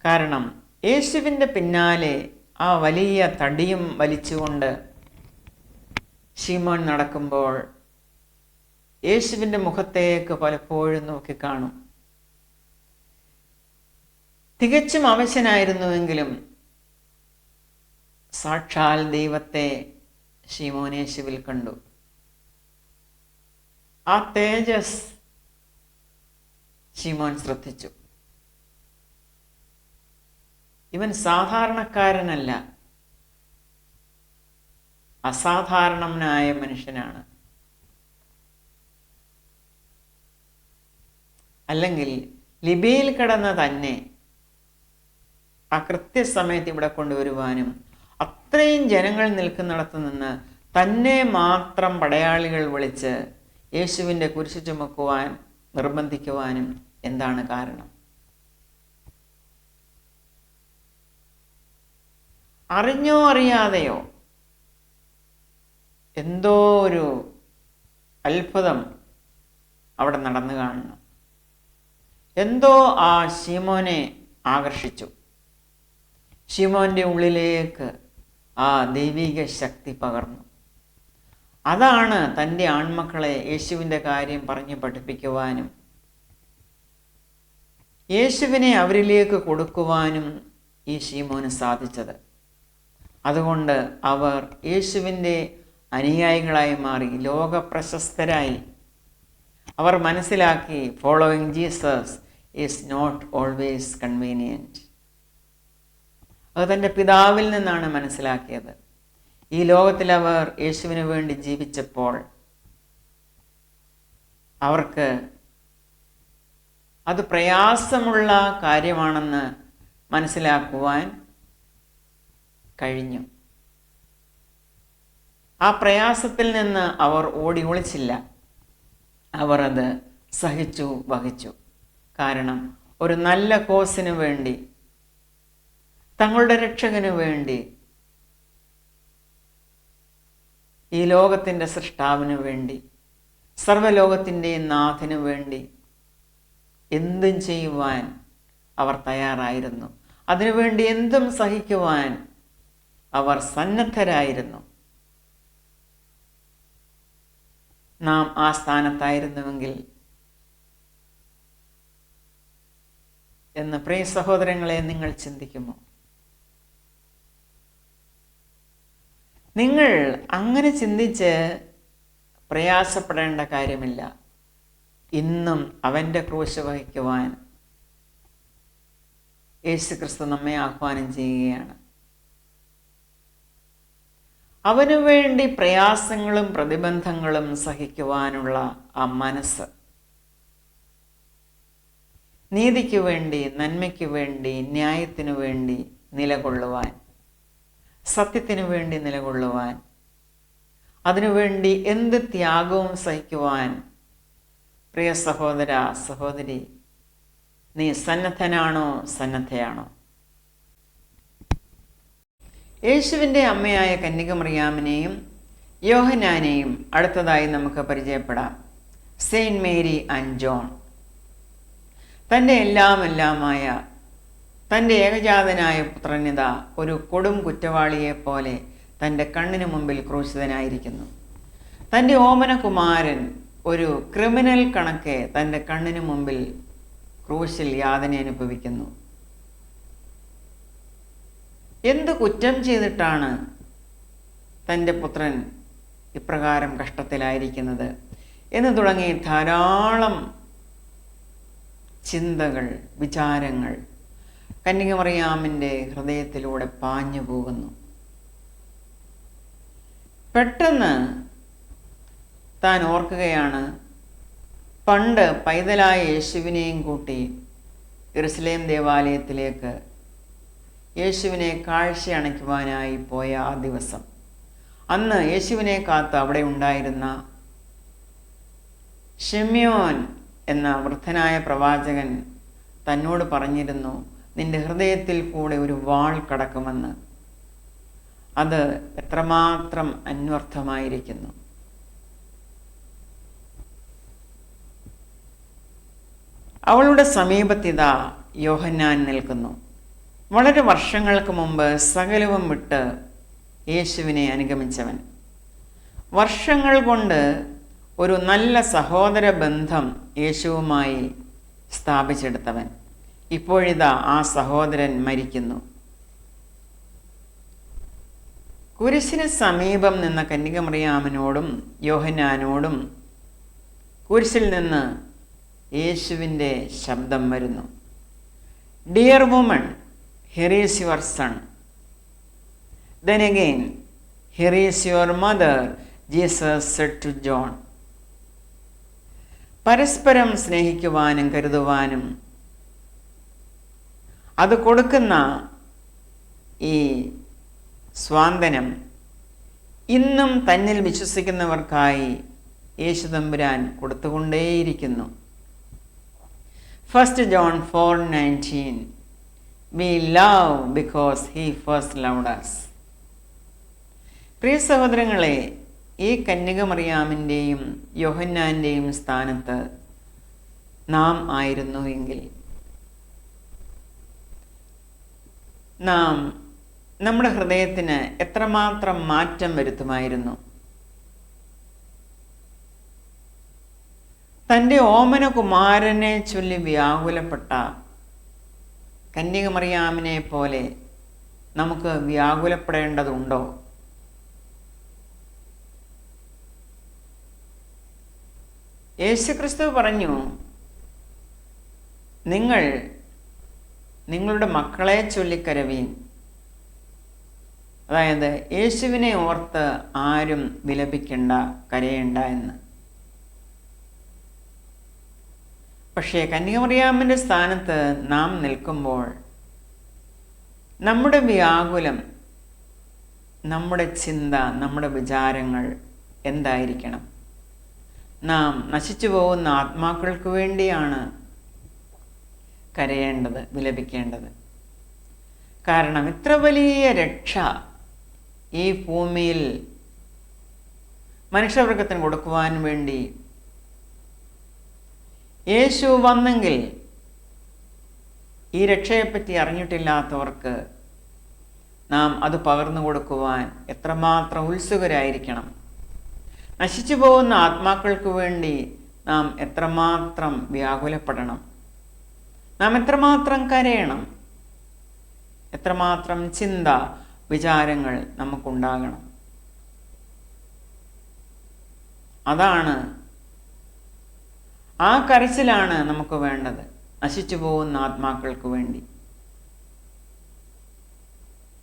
കാരണം യേശുവിൻ്റെ പിന്നാലെ ആ വലിയ തടിയും വലിച്ചുകൊണ്ട് ശീമോൻ നടക്കുമ്പോൾ യേശുവിൻ്റെ മുഖത്തേക്ക് പലപ്പോഴും നോക്കിക്കാണും. തികച്ചും അവശനായിരുന്നുവെങ്കിലും സാക്ഷാൽ ദൈവത്തെ ശീമോൻ യേശുവിൽ കണ്ടു. ആ തേജസ് ശീമോൻ ശ്രദ്ധിച്ചു. ഇവൻ സാധാരണക്കാരനല്ല, അസാധാരണനായ മനുഷ്യനാണ്. അല്ലെങ്കിൽ ലിബിയയിൽ കിടന്ന തന്നെ ആ കൃത്യസമയത്ത് ഇവിടെ കൊണ്ടുവരുവാനും അത്രയും ജനങ്ങൾ നിൽക്കുന്നിടത്ത് നിന്ന് തന്നെ മാത്രം പടയാളികൾ വിളിച്ച് യേശുവിൻ്റെ കുരിശ് ചുമക്കുവാൻ നിർബന്ധിക്കുവാനും എന്താണ് കാരണം? അറിഞ്ഞോ അറിയാതെയോ എന്തോ ഒരു അത്ഭുതം അവിടെ നടന്നു കാണണം. എന്തോ ആ ശീമോനെ ആകർഷിച്ചു. ശീമോൻ്റെ ഉള്ളിലേക്ക് ആ ദൈവിക ശക്തി പകർന്നു. അതാണ് തൻ്റെ ആൺമക്കളെ യേശുവിൻ്റെ കാര്യം പറഞ്ഞ് പഠിപ്പിക്കുവാനും യേശുവിനെ അവരിലേക്ക് കൊടുക്കുവാനും ഈ ശീമോന് സാധിച്ചത്. അതുകൊണ്ട് അവർ യേശുവിൻ്റെ അനുയായികളായി മാറി, ലോക പ്രശസ്തരായി. അവർ മനസ്സിലാക്കി, following Jesus is not always convenient. അത് തൻ്റെ പിതാവിൽ നിന്നാണ് മനസ്സിലാക്കിയത്. ഈ ലോകത്തിൽ അവർ യേശുവിന് വേണ്ടി ജീവിച്ചപ്പോൾ അവർക്ക് അത് പ്രയാസമുള്ള കാര്യമാണെന്ന് മനസ്സിലാക്കുവാൻ കഴിഞ്ഞു. ആ പ്രയാസത്തിൽ നിന്ന് അവർ ഓടി ഒളിച്ചില്ല, അവർ അത് സഹിച്ചു വഹിച്ചു. കാരണം ഒരു നല്ല കോസിന് വേണ്ടി, തങ്ങളുടെ രക്ഷകന് വേണ്ടി, ഈ ലോകത്തിൻ്റെ സൃഷ്ടാവിന് വേണ്ടി, സർവ്വലോകത്തിൻ്റെ നാഥന് വേണ്ടി എന്തും ചെയ്യുവാൻ അവർ തയ്യാറായിരുന്നു. അതിനുവേണ്ടി എന്തും സഹിക്കുവാൻ അവർ സന്നദ്ധരായിരുന്നു. നാം ആ സ്ഥാനത്തായിരുന്നുവെങ്കിൽ എന്ന് പ്രിയ സഹോദരങ്ങളെ നിങ്ങൾ ചിന്തിക്കുമോ? നിങ്ങൾ അങ്ങനെ ചിന്തിച്ച് പ്രയാസപ്പെടേണ്ട കാര്യമില്ല. ഇന്നും അവൻ്റെ ക്രൂശ് വഹിക്കുവാൻ യേശുക്രിസ്തു നമ്മെ ആഹ്വാനം ചെയ്യുകയാണ്. അവനു വേണ്ടി പ്രയാസങ്ങളും പ്രതിബന്ധങ്ങളും സഹിക്കുവാനുള്ള ആ മനസ്സ്, നീതിക്ക് വേണ്ടി, നന്മയ്ക്ക് വേണ്ടി, ന്യായത്തിനു വേണ്ടി നിലകൊള്ളുവാൻ, സത്യത്തിനു വേണ്ടി നിലകൊള്ളുവാൻ, അതിനുവേണ്ടി എന്ത് ത്യാഗവും സഹിക്കുവാൻ പ്രിയ സഹോദര സഹോദരി, നീ സന്നദ്ധനാണോ, സന്നദ്ധയാണോ? യേശുവിൻ്റെ അമ്മയായ കന്യകമറിയാമിനെയും യോഹന്നാനെയും അടുത്തതായി നമുക്ക് പരിചയപ്പെടാം. Saint Mary and John. തൻ്റെ എല്ലാമായ തൻ്റെ ഏകജാതനായ പുത്രനിത ഒരു കൊടും കുറ്റവാളിയെപ്പോലെ തൻ്റെ കണ്ണിന് മുമ്പിൽ ക്രൂശിതനായിരിക്കുന്നു. തൻ്റെ ഓമനകുമാരൻ ഒരു ക്രിമിനൽ കണക്കെ തൻ്റെ കണ്ണിന് മുമ്പിൽ ക്രൂശിൽ യാതന അനുഭവിക്കുന്നു. എന്ത് കുറ്റം ചെയ്തിട്ടാണ് തൻ്റെ പുത്രൻ ഇപ്രകാരം കഷ്ടത്തിലായിരിക്കുന്നത് എന്ന് തുടങ്ങി ധാരാളം ചിന്തകൾ, വിചാരങ്ങൾ കന്യകമറിയാമിൻ്റെ ഹൃദയത്തിലൂടെ പാഞ്ഞു പോകുന്നു. പെട്ടെന്ന് താൻ ഓർക്കുകയാണ്, പണ്ട് പൈതലായ യേശുവിനെയും കൂട്ടി യെരുശലേം ദേവാലയത്തിലേക്ക് യേശുവിനെ കാഴ്ചയണയ്ക്കുവാനായി പോയ ആ ദിവസം. അന്ന് യേശുവിനെ കാത്ത് അവിടെ ഉണ്ടായിരുന്ന ശിമ്യോൻ എന്ന വൃദ്ധനായ പ്രവാചകൻ തന്നോട് പറഞ്ഞിരുന്നു, നിന്റെ ഹൃദയത്തിൽ കൂടെ ഒരു വാൾ കടക്കുമെന്ന്. അത് എത്രമാത്രം അന്വർത്ഥമായിരിക്കുന്നു. അവളുടെ സമീപത്തിതാ യോഹന്നാൻ നിൽക്കുന്നു. വളരെ വർഷങ്ങൾക്ക് മുമ്പ് സകലവും വിട്ട് യേശുവിനെ അനുഗമിച്ചവൻ, വർഷങ്ങൾ കൊണ്ട് ഒരു നല്ല സഹോദര ബന്ധം യേശുവുമായി സ്ഥാപിച്ചെടുത്തവൻ, ഇപ്പോഴിതാ ആ സഹോദരൻ മരിക്കുന്നു. കുരിശിന് സമീപം നിന്ന കന്യകമറിയാമിനോടും യോഹന്നാനോടും കുരിശിൽ നിന്ന് യേശുവിൻ്റെ ശബ്ദം വരുന്നു. Dear woman, here is your sun. Then again, here is your mother, Jesus said to John. പരസ്പരം സ്നേഹിക്കുവാനും കരുതുവാനും അത് കൊടുക്കുന്ന ഈ സ്വാന്തനം ഇന്നും തന്നിൽ വിശ്വസിക്കുന്നവർക്കായി യേശു തമ്പുരാൻ കൊടുത്തുകൊണ്ടേയിരിക്കുന്നു. 1 John 4:19 We love because he first loved us. പ്രിയ സഹോദരങ്ങളെ, ഈ കന്യകമറിയാമിൻ്റെയും യോഹന്നാൻ്റെയും സ്ഥാനത്ത് നാം ആയിരുന്നുവെങ്കിൽ നാം നമ്മുടെ ഹൃദയത്തിന് എത്രമാത്രം മാറ്റം വരുത്തുമായിരുന്നു. തൻ്റെ ഓമനകുമാരനെ ചൊല്ലി വ്യാകുലപ്പെട്ട കന്യകമറിയാമിനെ പോലെ നമുക്ക് വ്യാകുലപ്പെടേണ്ടതുണ്ടോ? യേശുക്രിസ്തു പറഞ്ഞു, നിങ്ങൾ നിങ്ങളുടെ മക്കളെ ചൊല്ലിക്കരവീൻ. അതായത് യേശുവിനെ ഓർത്ത് ആരും വിലപിക്കണ്ട, കരയേണ്ട എന്ന്. പക്ഷേ കന്യകമറിയാമിൻ്റെ സ്ഥാനത്ത് നാം നിൽക്കുമ്പോൾ നമ്മുടെ വ്യാകുലം, നമ്മുടെ ചിന്ത, നമ്മുടെ വിചാരങ്ങൾ എന്തായിരിക്കണം? നാം നശിച്ചു പോകുന്ന ആത്മാക്കൾക്ക് വേണ്ടിയാണ് കരയേണ്ടത്, വിലപിക്കേണ്ടത്. കാരണം ഇത്ര വലിയ രക്ഷ ഈ ഭൂമിയിൽ മനുഷ്യവർഗത്തിന് കൊടുക്കുവാൻ വേണ്ടി യേശു വന്നെങ്കിൽ ഈ രക്ഷയെപ്പറ്റി അറിഞ്ഞിട്ടില്ലാത്തവർക്ക് നാം അത് പകർന്നു കൊടുക്കുവാൻ എത്രമാത്രം ഉത്സുകരായിരിക്കണം. നശിച്ചു പോകുന്ന ആത്മാക്കൾക്ക് വേണ്ടി നാം എത്രമാത്രം വ്യാകുലപ്പെടണം, നാം എത്രമാത്രം കരയണം, എത്രമാത്രം ചിന്ത, വിചാരങ്ങൾ നമുക്കുണ്ടാകണം. അതാണ്, ആ കരച്ചിലാണ് നമുക്ക് വേണ്ടത്, നശിച്ചു പോകുന്ന ആത്മാക്കൾക്ക് വേണ്ടി.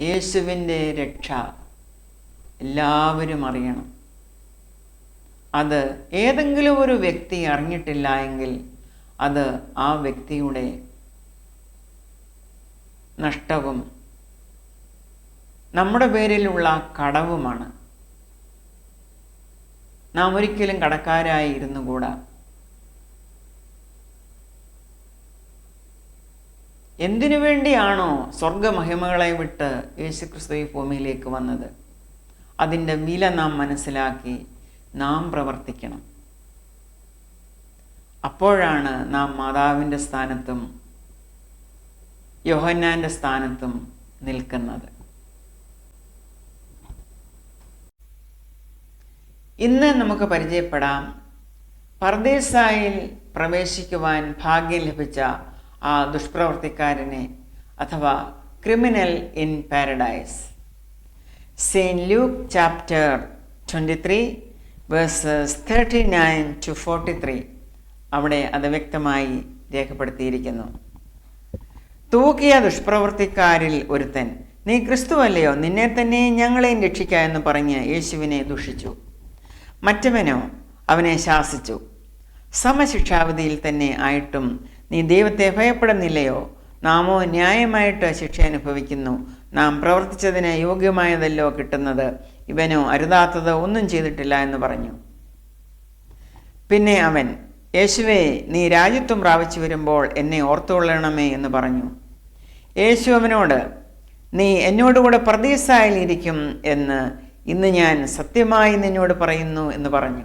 യേശുവിൻ്റെ രക്ഷ എല്ലാവരും അറിയണം. അത് ഏതെങ്കിലും ഒരു വ്യക്തി അറിഞ്ഞിട്ടില്ല എങ്കിൽ അത് ആ വ്യക്തിയുടെ നഷ്ടവും നമ്മുടെ പേരിലുള്ള കടവുമാണ്. നാം ഒരിക്കലും കടക്കാരായി ഇരുന്നുകൂടാ. എന്തിനു വേണ്ടിയാണോ സ്വർഗമഹിമകളെ വിട്ട് യേശുക്രിസ്തു ഈ ഭൂമിയിലേക്ക് വന്നത്, അതിൻ്റെ വില നാം മനസ്സിലാക്കി നാം പ്രവർത്തിക്കണം. അപ്പോഴാണ് നാം മാതാവിൻ്റെ സ്ഥാനത്തും യോഹന്നാൻ്റെ സ്ഥാനത്തും നിൽക്കുന്നത്. ഇന്ന് നമുക്ക് പരിചയപ്പെടാം പർദീസായിൽ പ്രവേശിക്കുവാൻ ഭാഗ്യം ലഭിച്ച ആ ദുഷ്പ്രവർത്തിക്കാരനെ, അഥവാ criminal in paradise. Saint Luke chapter 23 verses 39 to 43 അവിടെ അത് വ്യക്തമായി രേഖപ്പെടുത്തിയിരിക്കുന്നു. തൂക്കിയ ദുഷ്പ്രവർത്തിക്കാരിൽ ഒരുത്തൻ, നീ ക്രിസ്തുവല്ലയോ, നിന്നെ തന്നെ ഞങ്ങളെയും രക്ഷിക്ക എന്ന് പറഞ്ഞ് യേശുവിനെ ദുഷിച്ചു. മറ്റവനോ അവനെ ശാസിച്ചു, സമശിക്ഷാവിധിയിൽ തന്നെ ആയിട്ടും നീ ദൈവത്തെ ഭയപ്പെടുന്നില്ലയോ? നാമോ ന്യായമായിട്ട് ശിക്ഷ അനുഭവിക്കുന്നു. നാം പ്രവർത്തിച്ചതിന് യോഗ്യമായതല്ലോ കിട്ടുന്നത്, ഇവനോ അരുതാത്തത് ഒന്നും ചെയ്തിട്ടില്ല എന്ന് പറഞ്ഞു. പിന്നെ അവൻ, യേശുവേ, നീ രാജ്യത്വം പ്രാപിച്ചു വരുമ്പോൾ എന്നെ ഓർത്തുകൊള്ളണമേ എന്ന് പറഞ്ഞു. യേശു അവനോട്, നീ എന്നോടുകൂടെ പർദീസായിൽ ഇരിക്കും എന്ന് ഇന്ന് ഞാൻ സത്യമായി നിന്നോട് പറയുന്നു എന്ന് പറഞ്ഞു.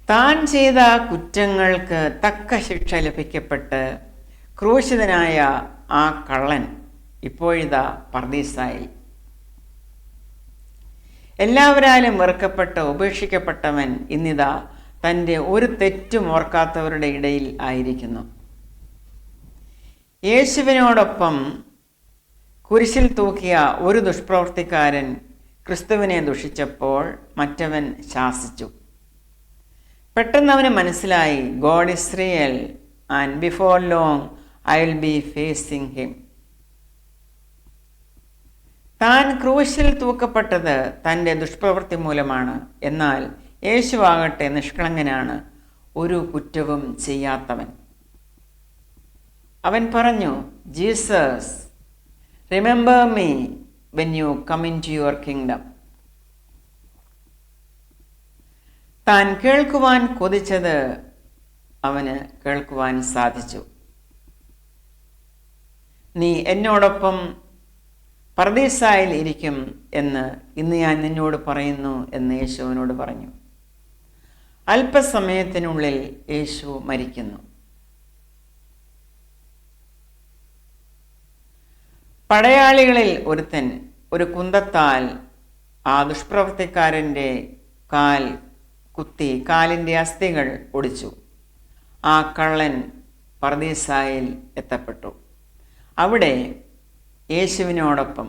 താൻ ചെയ്ത കുറ്റങ്ങൾക്ക് തക്ക ശിക്ഷ ലഭിക്കപ്പെട്ട് ക്രൂശിതനായ ആ കള്ളൻ ഇപ്പോഴിതാ പർദീസായിൽ. എല്ലാവരാലും വെറുക്കപ്പെട്ട് ഉപേക്ഷിക്കപ്പെട്ടവൻ ഇന്നിതാ തൻ്റെ ഒരു തെറ്റും ഓർക്കാത്തവരുടെ ഇടയിൽ ആയിരിക്കുന്നു. യേശുവിനോടൊപ്പം കുരിശിൽ തൂക്കിയ ഒരു ദുഷ്പ്രവർത്തിക്കാരൻ ക്രിസ്തുവിനെ ദുഷിച്ചപ്പോൾ മറ്റവൻ ശാസിച്ചു. പെട്ടെന്ന് അവന് മനസ്സിലായി, God is real and before long I will be phasing him. താൻ ക്രൂശിൽ തൂക്കപ്പെട്ടത് തൻ്റെ ദുഷ്പ്രവൃത്തി മൂലമാണ്. എന്നാൽ യേശുവാകട്ടെ നിഷ്കളങ്കനാണ്, ഒരു കുറ്റവും ചെയ്യാത്തവൻ. അവൻ പറഞ്ഞു, Jesus, remember me when you come into your kingdom. താൻ കേൾക്കുവാൻ കൊതിച്ചത് അവന് കേൾക്കുവാൻ സാധിച്ചു. നീ എന്നോടൊപ്പം പർദീസായിൽ ഇരിക്കും എന്ന് ഇന്ന് ഞാൻ നിന്നോട് പറയുന്നു എന്ന് യേശുവിനോട് പറഞ്ഞു. അല്പസമയത്തിനുള്ളിൽ യേശു മരിക്കുന്നു. പടയാളികളിൽ ഒരുത്തൻ ഒരു കുന്തത്താൽ ആ ദുഷ്പ്രവർത്തിക്കാരൻ്റെ കാൽ കുത്തി കാലിൻ്റെ അസ്ഥികൾ ഒടിച്ചു. ആ കള്ളൻ പർദീസായിൽ എത്തപ്പെട്ടു. അവിടെ യേശുവിനോടൊപ്പം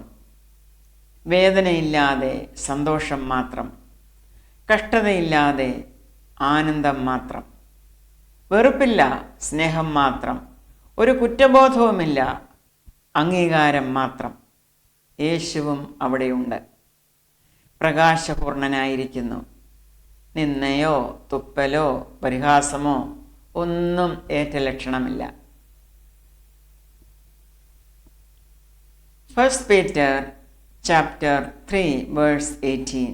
വേദനയില്ലാതെ സന്തോഷം മാത്രം, കഷ്ടതയില്ലാതെ ആനന്ദം മാത്രം, വെറുപ്പില്ല, സ്നേഹം മാത്രം, ഒരു കുറ്റബോധവുമില്ല, അംഗീകാരം മാത്രം. യേശുവും അവിടെയുണ്ട്, പ്രകാശപൂർണനായിരിക്കുന്നു. നിന്ദയോ തുപ്പലോ പരിഹാസമോ ഒന്നും ഏറ്റ ലക്ഷണമില്ല. 1 Peter chapter 3 verse 18.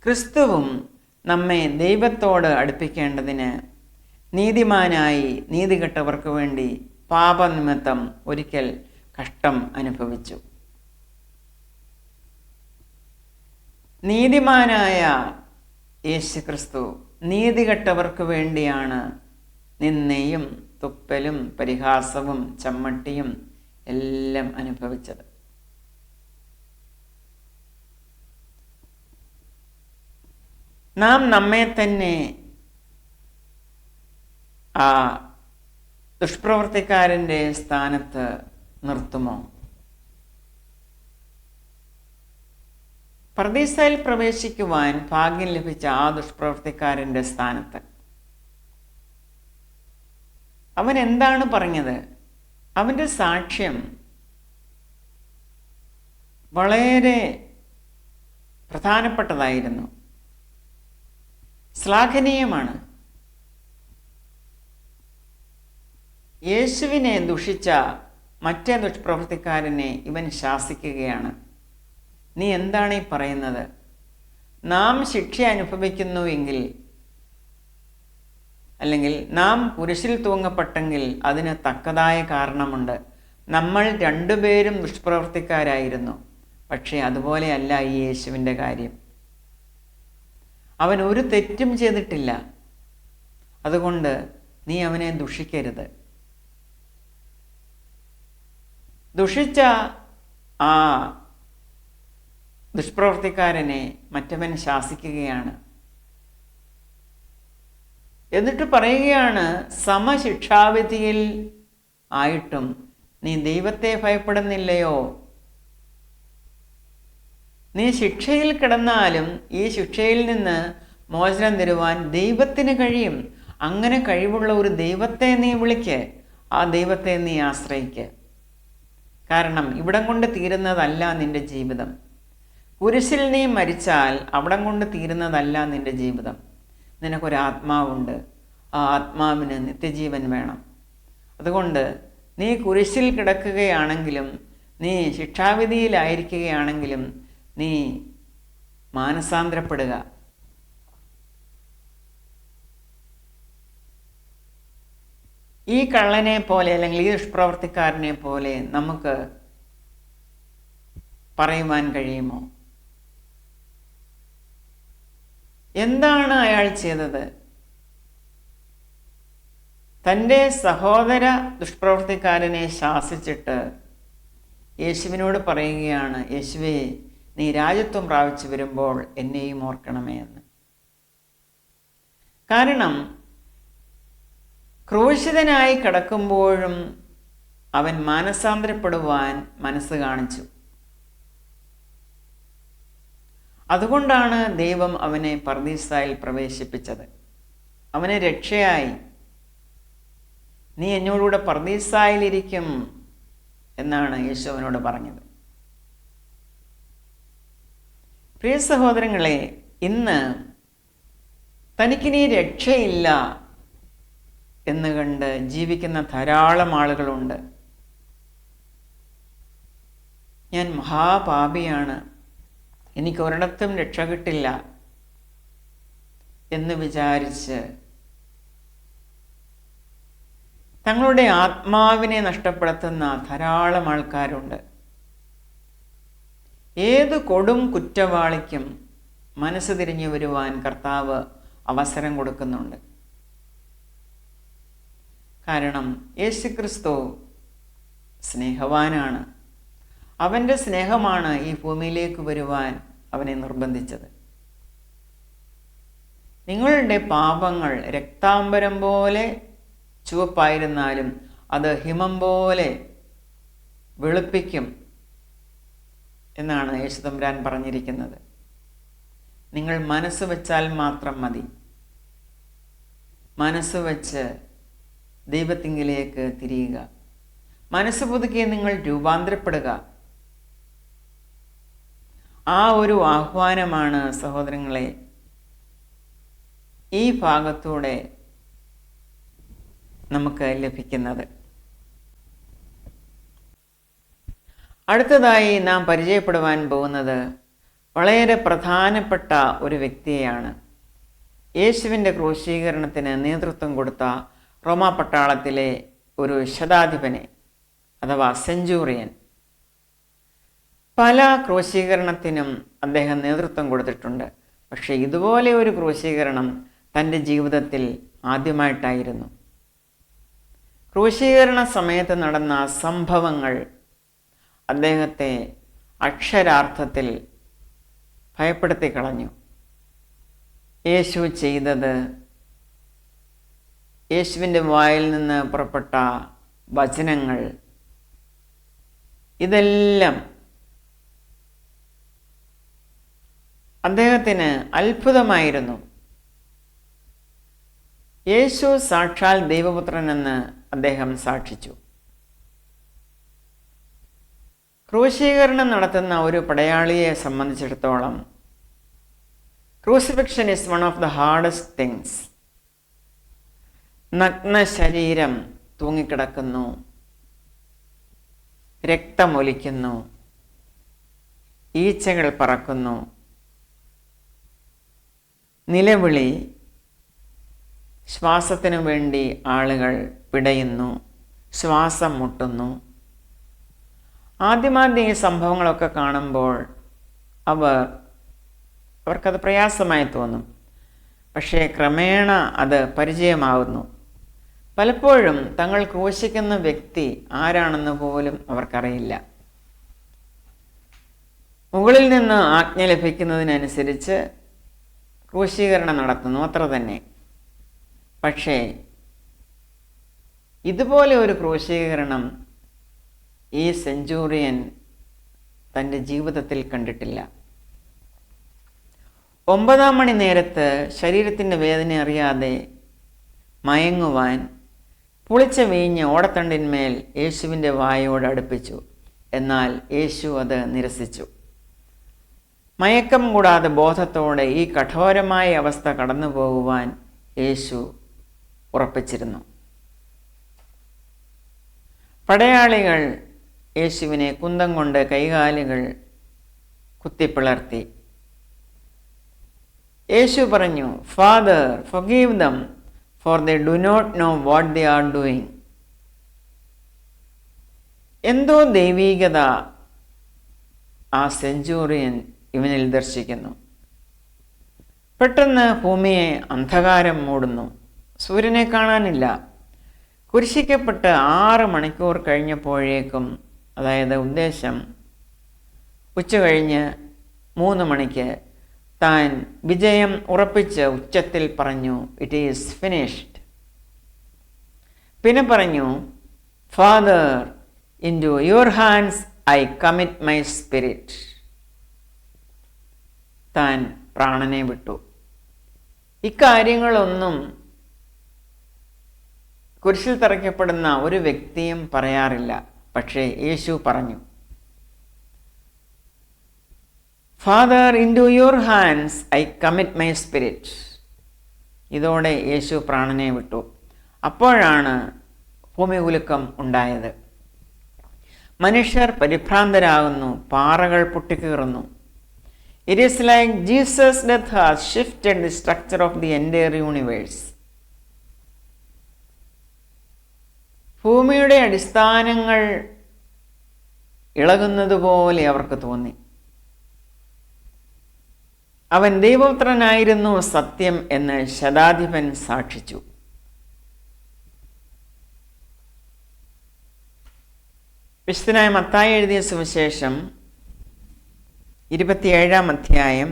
ക്രിസ്തുവും നമ്മെ ദൈവത്തോട് അടുപ്പിക്കേണ്ടതിന് നീതിമാനായി നീതികെട്ടവർക്ക് വേണ്ടി പാപനിമിത്തം ഒരിക്കൽ കഷ്ടം അനുഭവിച്ചു. നീതിമാനായ യേശു ക്രിസ്തു നീതികെട്ടവർക്ക് വേണ്ടിയാണ് നിന്ദയും തുപ്പലും പരിഹാസവും ചമ്മട്ടിയും എല്ലാം അനുഭവിച്ചത്. നാം നമ്മെ തന്നെ ആ ദുഷ്പ്രവർത്തിക്കാരൻ്റെ സ്ഥാനത്ത് നിർത്തുമോ? പർദീസയിൽ പ്രവേശിക്കുവാൻ ഭാഗ്യം ലഭിച്ച ആ ദുഷ്പ്രവർത്തിക്കാരൻ്റെ സ്ഥാനത്ത് അവൻ എന്താണ് പറഞ്ഞത്? അവൻ്റെ സാക്ഷ്യം വളരെ പ്രധാനപ്പെട്ടതായിരുന്നു, ശ്ലാഘനീയമാണ്. യേശുവിനെ ദുഷിച്ച മറ്റേ ദുഷ്പ്രവർത്തിക്കാരനെ ഇവൻ ശാസിക്കുകയാണ്. നീ എന്താണ് ഈ പറയുന്നത്? നാം ശിക്ഷ അനുഭവിക്കുന്നുവെങ്കിൽ, അല്ലെങ്കിൽ നാം കുരിശിൽ തൂങ്ങപ്പെട്ടെങ്കിൽ അതിന് തക്കതായ കാരണമുണ്ട്. നമ്മൾ രണ്ടുപേരും ദുഷ്പ്രവർത്തിക്കാരായിരുന്നു. പക്ഷേ അതുപോലെയല്ല ഈ യേശുവിൻ്റെ കാര്യം. അവൻ ഒരു തെറ്റും ചെയ്തിട്ടില്ല. അതുകൊണ്ട് നീ അവനെ ദുഷിക്കരുത്. ദുഷിച്ച ആ ദുഷ്പ്രവർത്തിക്കാരനെ മറ്റവൻ ശാസിക്കുകയാണ്. എന്നിട്ട് പറയുകയാണ്, സമശിക്ഷാവിധിയിൽ ആയിട്ടും നീ ദൈവത്തെ ഭയപ്പെടുന്നില്ലയോ? നീ ശിക്ഷയിൽ കിടന്നാലും ഈ ശിക്ഷയിൽ നിന്ന് മോചനം തരുവാൻ ദൈവത്തിന് കഴിയും. അങ്ങനെ കഴിവുള്ള ഒരു ദൈവത്തെ നീ വിളിക്ക്, ആ ദൈവത്തെ നീ ആശ്രയിക്ക്. കാരണം ഇവിടം കൊണ്ട് തീരുന്നതല്ല നിന്റെ ജീവിതം. കുരിശിൽ നീ മരിച്ചാൽ അവിടം കൊണ്ട് തീരുന്നതല്ല നിന്റെ ജീവിതം. നിനക്കൊരാത്മാവുണ്ട്, ആ ആത്മാവിന് നിത്യജീവൻ വേണം. അതുകൊണ്ട് നീ കുരിശിൽ കിടക്കുകയാണെങ്കിലും, നീ ശിക്ഷാവിധിയിലായിരിക്കുകയാണെങ്കിലും നീ മാനസാന്തരപ്പെടുക. ഈ കള്ളനെ പോലെ അല്ലെങ്കിൽ ഈ ദുഷ്പ്രവർത്തിക്കാരനെ പോലെ നമുക്ക് പറയുവാൻ കഴിയുമോ? എന്താണ് അയാൾ ചെയ്തത്? തൻ്റെ സഹോദര ദുഷ്പ്രവർത്തിക്കാരനെ ശാസിച്ചിട്ട് യേശുവിനോട് പറയുകയാണ്, യേശുവേ, നീ രാജ്യത്വം പ്രാപിച്ചു വരുമ്പോൾ എന്നെയും ഓർക്കണമേ എന്ന്. കാരണം ക്രൂശിതനായി കിടക്കുമ്പോഴും അവൻ മാനസാന്തരപ്പെടുവാൻ മനസ്സ് കാണിച്ചു. അതുകൊണ്ടാണ് ദൈവം അവനെ പർദീസായിൽ പ്രവേശിപ്പിച്ചത്. അവനെ രക്ഷയായി, നീ എന്നോടുകൂടെ പർദീസായിലിരിക്കും എന്നാണ് യേശു അവനോട് പറഞ്ഞത്. പ്രിയ സഹോദരങ്ങളെ, ഇന്ന് തനിക്കിനി രക്ഷയില്ല എന്ന് കണ്ട് ജീവിക്കുന്ന ധാരാളം ആളുകളുണ്ട്. ഞാൻ മഹാപാപിയാണ്, എനിക്ക് ഒരിടത്തും രക്ഷ കിട്ടില്ല എന്ന് വിചാരിച്ച് തങ്ങളുടെ ആത്മാവിനെ നഷ്ടപ്പെടുത്തുന്ന ധാരാളം ആൾക്കാരുണ്ട്. ഏത് കൊടും കുറ്റവാളിക്കും മനസ്സ് തിരിഞ്ഞു വരുവാൻ കർത്താവ് അവസരം കൊടുക്കുന്നുണ്ട്. കാരണം യേശുക്രിസ്തു സ്നേഹവാനാണ്. അവൻ്റെ സ്നേഹമാണ് ഈ ഭൂമിയിലേക്ക് വരുവാൻ അവനെ നിർബന്ധിച്ചത്. നിങ്ങളുടെ പാപങ്ങൾ രക്താംബരം പോലെ ചുവപ്പായിരുന്നാലും അത് ഹിമം പോലെ വെളുപ്പിക്കും എന്നാണ് യേശുതമ്പുരാൻ പറഞ്ഞിരിക്കുന്നത്. നിങ്ങൾ മനസ്സ് വെച്ചാൽ മാത്രം മതി. മനസ്സ് വെച്ച് ദൈവത്തിങ്കിലേക്ക് തിരിയുക. മനസ്സ് പുതുക്കി നിങ്ങൾ രൂപാന്തരപ്പെടുക. ആ ഒരു ആഹ്വാനമാണ് സഹോദരങ്ങളെ ഈ ഭാഗത്തൂടെ നമുക്ക് ലഭിക്കുന്നത്. അടുത്തതായി നാം പരിചയപ്പെടുവാൻ പോകുന്നത് വളരെ പ്രധാനപ്പെട്ട ഒരു വ്യക്തിയെയാണ്. യേശുവിൻ്റെ ക്രൂശീകരണത്തിന് നേതൃത്വം കൊടുത്ത റോമാ പട്ടാളത്തിലെ ഒരു ശതാധിപനെ അഥവാ സെഞ്ചൂറിയൻ. പല ക്രൂശീകരണത്തിനും അദ്ദേഹം നേതൃത്വം കൊടുത്തിട്ടുണ്ട്. പക്ഷേ ഇതുപോലെ ഒരു ക്രൂശീകരണം തൻ്റെ ജീവിതത്തിൽ ആദ്യമായിട്ടായിരുന്നു. ക്രൂശീകരണ സമയത്ത് നടന്ന സംഭവങ്ങൾ അദ്ദേഹത്തെ അക്ഷരാർത്ഥത്തിൽ ഭയപ്പെടുത്തി കളഞ്ഞു. യേശു ചെയ്തത്, യേശുവിൻ്റെ വായിൽ നിന്ന് പുറപ്പെട്ട വചനങ്ങൾ, ഇതെല്ലാം അദ്ദേഹത്തിന് അത്ഭുതമായിരുന്നു. യേശു സാക്ഷാൽ ദൈവപുത്രനെന്ന് അദ്ദേഹം സാക്ഷിച്ചു. ക്രൂശീകരണം നടത്തുന്ന ഒരു പടയാളിയെ സംബന്ധിച്ചിടത്തോളം crucifixion is one of the hardest things. നഗ്ന ശരീരം തൂങ്ങിക്കിടക്കുന്നു, രക്തമൊലിക്കുന്നു, ഈച്ചകൾ പറക്കുന്നു, നിലവിളി, ശ്വാസത്തിനു വേണ്ടി ആളുകൾ പിടയുന്നു, ശ്വാസം മുട്ടുന്നു. ആദ്യമാദ്യം ഈ സംഭവങ്ങളൊക്കെ കാണുമ്പോൾ അവർക്കത് പ്രയാസമായി തോന്നും. പക്ഷേ ക്രമേണ അത് പരിചയമാകുന്നു. പലപ്പോഴും തങ്ങൾ ക്രൂശിക്കുന്ന വ്യക്തി ആരാണെന്ന് പോലും അവർക്കറിയില്ല. മുകളിൽ നിന്ന് ആജ്ഞ ലഭിക്കുന്നതിനനുസരിച്ച് ക്രൂശീകരണം നടത്തുന്നു, അത്ര തന്നെ. പക്ഷേ ഇതുപോലെ ഒരു ക്രൂശീകരണം ഈ സെഞ്ചൂറിയൻ തൻ്റെ ജീവിതത്തിൽ കണ്ടിട്ടില്ല. 9-ാം മണി നേരത്ത് ശരീരത്തിൻ്റെ വേദന അറിയാതെ മയങ്ങുവാൻ പുളിച്ച വീഞ്ഞ് ഓടത്തണ്ടിന്മേൽ യേശുവിൻ്റെ വായോട് അടുപ്പിച്ചു. എന്നാൽ യേശു അത് നിരസിച്ചു. മയക്കം കൂടാതെ ബോധത്തോടെ ഈ കഠോരമായ അവസ്ഥ കടന്നു പോകുവാൻ യേശു ഉറപ്പിച്ചിരുന്നു. പടയാളികൾ യേശുവിനെ കുന്തം കൊണ്ട് കൈകാലുകൾ കുത്തിപ്പിളർത്തി. യേശു പറഞ്ഞു, "father, forgive them, for they do not know what they are doing." എന്തോ ദൈവീകത ആ സെഞ്ചൂറിയൻ ഇവനിൽ ദർശിക്കുന്നു. പെട്ടെന്ന് ഭൂമിയെ അന്ധകാരം മൂടുന്നു. സൂര്യനെ കാണാനില്ല. കുരിശിക്കപ്പെട്ട് 6 മണിക്കൂർ കഴിഞ്ഞപ്പോഴേക്കും, അതായത് ഉദ്ദേശം ഉച്ചകഴിഞ്ഞ് 3 മണിക്ക്, താൻ വിജയം ഉറപ്പിച്ച് ഉച്ചത്തിൽ പറഞ്ഞു, "ഇറ്റ് ഈസ് ഫിനിഷ്ഡ്." പിന്നെ പറഞ്ഞു, "father, into your hands I commit my spirit." താൻ പ്രാണനെ വിട്ടു. ഇക്കാര്യങ്ങളൊന്നും കുരിശിൽ തറയ്ക്കപ്പെടുന്ന ഒരു വ്യക്തിയും പറയാറില്ല. പക്ഷേ യേശു പറഞ്ഞു, "father, into your hands I commit my spirit." ഇതോടെ യേശു പ്രാണനെ വിട്ടു. അപ്പോഴാണ് ഭൂമികുലുക്കം ഉണ്ടായത്. മനുഷ്യർ പരിഭ്രാന്തരാകുന്നു. പാറകൾ പൊട്ടിക്കീറുന്നു. It is like Jesus' death has shifted the structure of the entire universe. ഭൂമിയുടെ അടിസ്ഥാനങ്ങൾ ഇളകുന്നതുപോലെ അവർക്ക് തോന്നി. അവൻ ദൈവപുത്രനായിരുന്നു സത്യം എന്ന് ശതാധിപൻ സാക്ഷിച്ചു. വിശുദ്ധനായ മത്തായി എഴുതിയ സുവിശേഷം 27-ാം അധ്യായം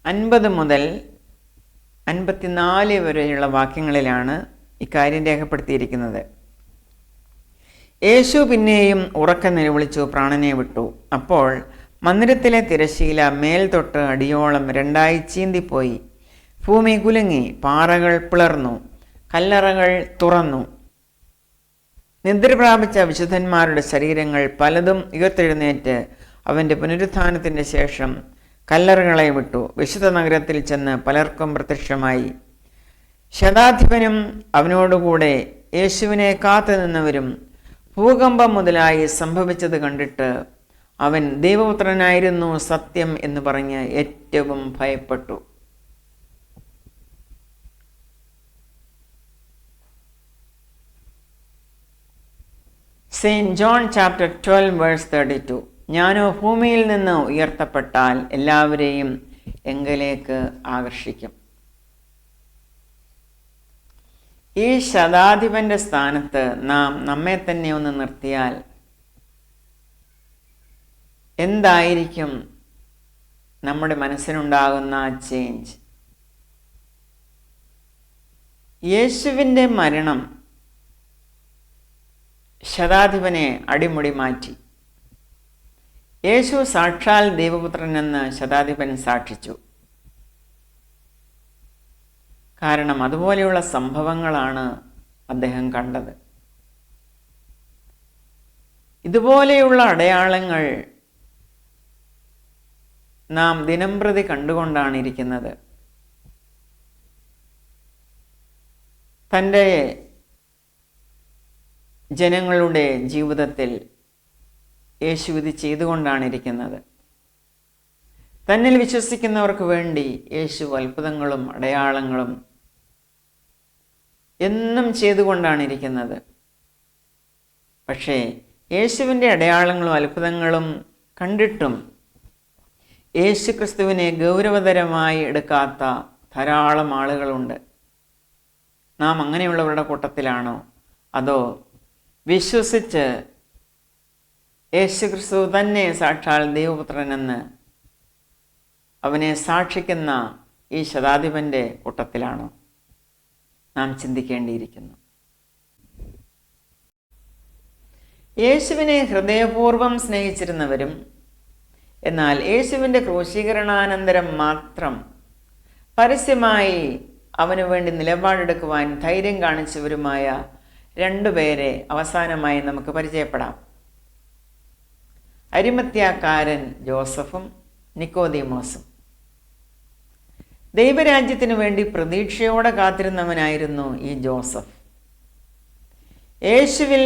50 മുതൽ 54 വരെയുള്ള വാക്യങ്ങളിലാണ് ഇക്കാര്യം രേഖപ്പെടുത്തിയിരിക്കുന്നത്. യേശു പിന്നെയും ഉറക്കെ നിലവിളിച്ചു പ്രാണനെ വിട്ടു. അപ്പോൾ മന്ദിരത്തിലെ തിരശ്ശീല മേൽ തൊട്ട് അടിയോളം 2ആയി ചീന്തിപ്പോയി. ഭൂമി കുലുങ്ങി, പാറകൾ പിളർന്നു, കല്ലറകൾ തുറന്നു. നിദ്ര പ്രാപിച്ച വിശുദ്ധന്മാരുടെ ശരീരങ്ങൾ പലതും ഉയർത്തെഴുന്നേറ്റ് അവൻ്റെ പുനരുത്ഥാനത്തിൻ്റെ ശേഷം കല്ലറകളെ വിട്ടു വിശുദ്ധ നഗരത്തിൽ ചെന്ന് പലർക്കും പ്രത്യക്ഷമായി. ശതാധിപനും അവനോടുകൂടെ യേശുവിനെ കാത്തു നിന്നവരും ഭൂകമ്പം മുതലായി സംഭവിച്ചത് കണ്ടിട്ട് അവൻ ദൈവപുത്രനായിരുന്നു സത്യം എന്ന് പറഞ്ഞ് ഏറ്റവും ഭയപ്പെട്ടു. Saint John chapter 12 verse 32. ഞാനോ ഭൂമിയിൽ നിന്ന് ഉയർത്തപ്പെട്ടാൽ എല്ലാവരെയും എങ്കിലേക്ക് ആകർഷിക്കും. ഈ ശതാധിപന്റെ സ്ഥാനത്ത് നാം നമ്മെ തന്നെ ഒന്ന് നിർത്തിയാൽ എന്തായിരിക്കും നമ്മുടെ മനസ്സിനുണ്ടാകുന്ന ചേഞ്ച്? യേശുവിൻ്റെ മരണം ശതാധിപനെ അടിമുടി മാറ്റി. യേശു സാക്ഷാൽ ദൈവപുത്രനെന്ന് ശതാധിപൻ സാക്ഷിച്ചു. കാരണം അതുപോലെയുള്ള സംഭവങ്ങളാണ് അദ്ദേഹം കണ്ടത്. ഇതുപോലെയുള്ള അടയാളങ്ങൾ നാം ദിനംപ്രതി കണ്ടുകൊണ്ടാണ് ഇരിക്കുന്നത്. തൻ്റെ ജനങ്ങളുടെ ജീവിതത്തിൽ യേശു ഇത് ചെയ്തുകൊണ്ടാണ് ഇരിക്കുന്നത്. തന്നിൽ വിശ്വസിക്കുന്നവർക്ക് വേണ്ടി യേശു അത്ഭുതങ്ങളും അടയാളങ്ങളും എന്നും ചെയ്തുകൊണ്ടാണ് ഇരിക്കുന്നത്. പക്ഷേ യേശുവിൻ്റെ അടയാളങ്ങളും അത്ഭുതങ്ങളും കണ്ടിട്ടും യേശുക്രിസ്തുവിനെ ഗൗരവതരമായി എടുക്കാത്ത ധാരാളം ആളുകളുണ്ട്. നാം അങ്ങനെയുള്ളവരുടെ കൂട്ടത്തിലാണോ? അതോ വിശ്വസിച്ച് യേശുക്രിസ്തു തന്നെ സാക്ഷാൽ ദൈവപുത്രനെന്ന് അവനെ സാക്ഷിക്കുന്ന ഈ ശതാധിപൻ്റെ കൂട്ടത്തിലാണോ? നാം ചിന്തിക്കേണ്ടിയിരിക്കുന്നു. യേശുവിനെ ഹൃദയപൂർവ്വം സ്നേഹിച്ചിരുന്നവരും എന്നാൽ യേശുവിൻ്റെ ക്രൂശീകരണാനന്തരം മാത്രം പരസ്യമായി അവനു വേണ്ടി നിലപാടെടുക്കുവാൻ ധൈര്യം കാണിച്ചവരുമായ രണ്ടുപേരെ അവസാനമായി നമുക്ക് പരിചയപ്പെടാം. അരിമത്യാക്കാരൻ ജോസഫും നിക്കോദീമോസും. ദൈവരാജ്യത്തിനു വേണ്ടി പ്രതീക്ഷയോടെ കാത്തിരുന്നവനായിരുന്നു ഈ ജോസഫ്. യേശുവിൽ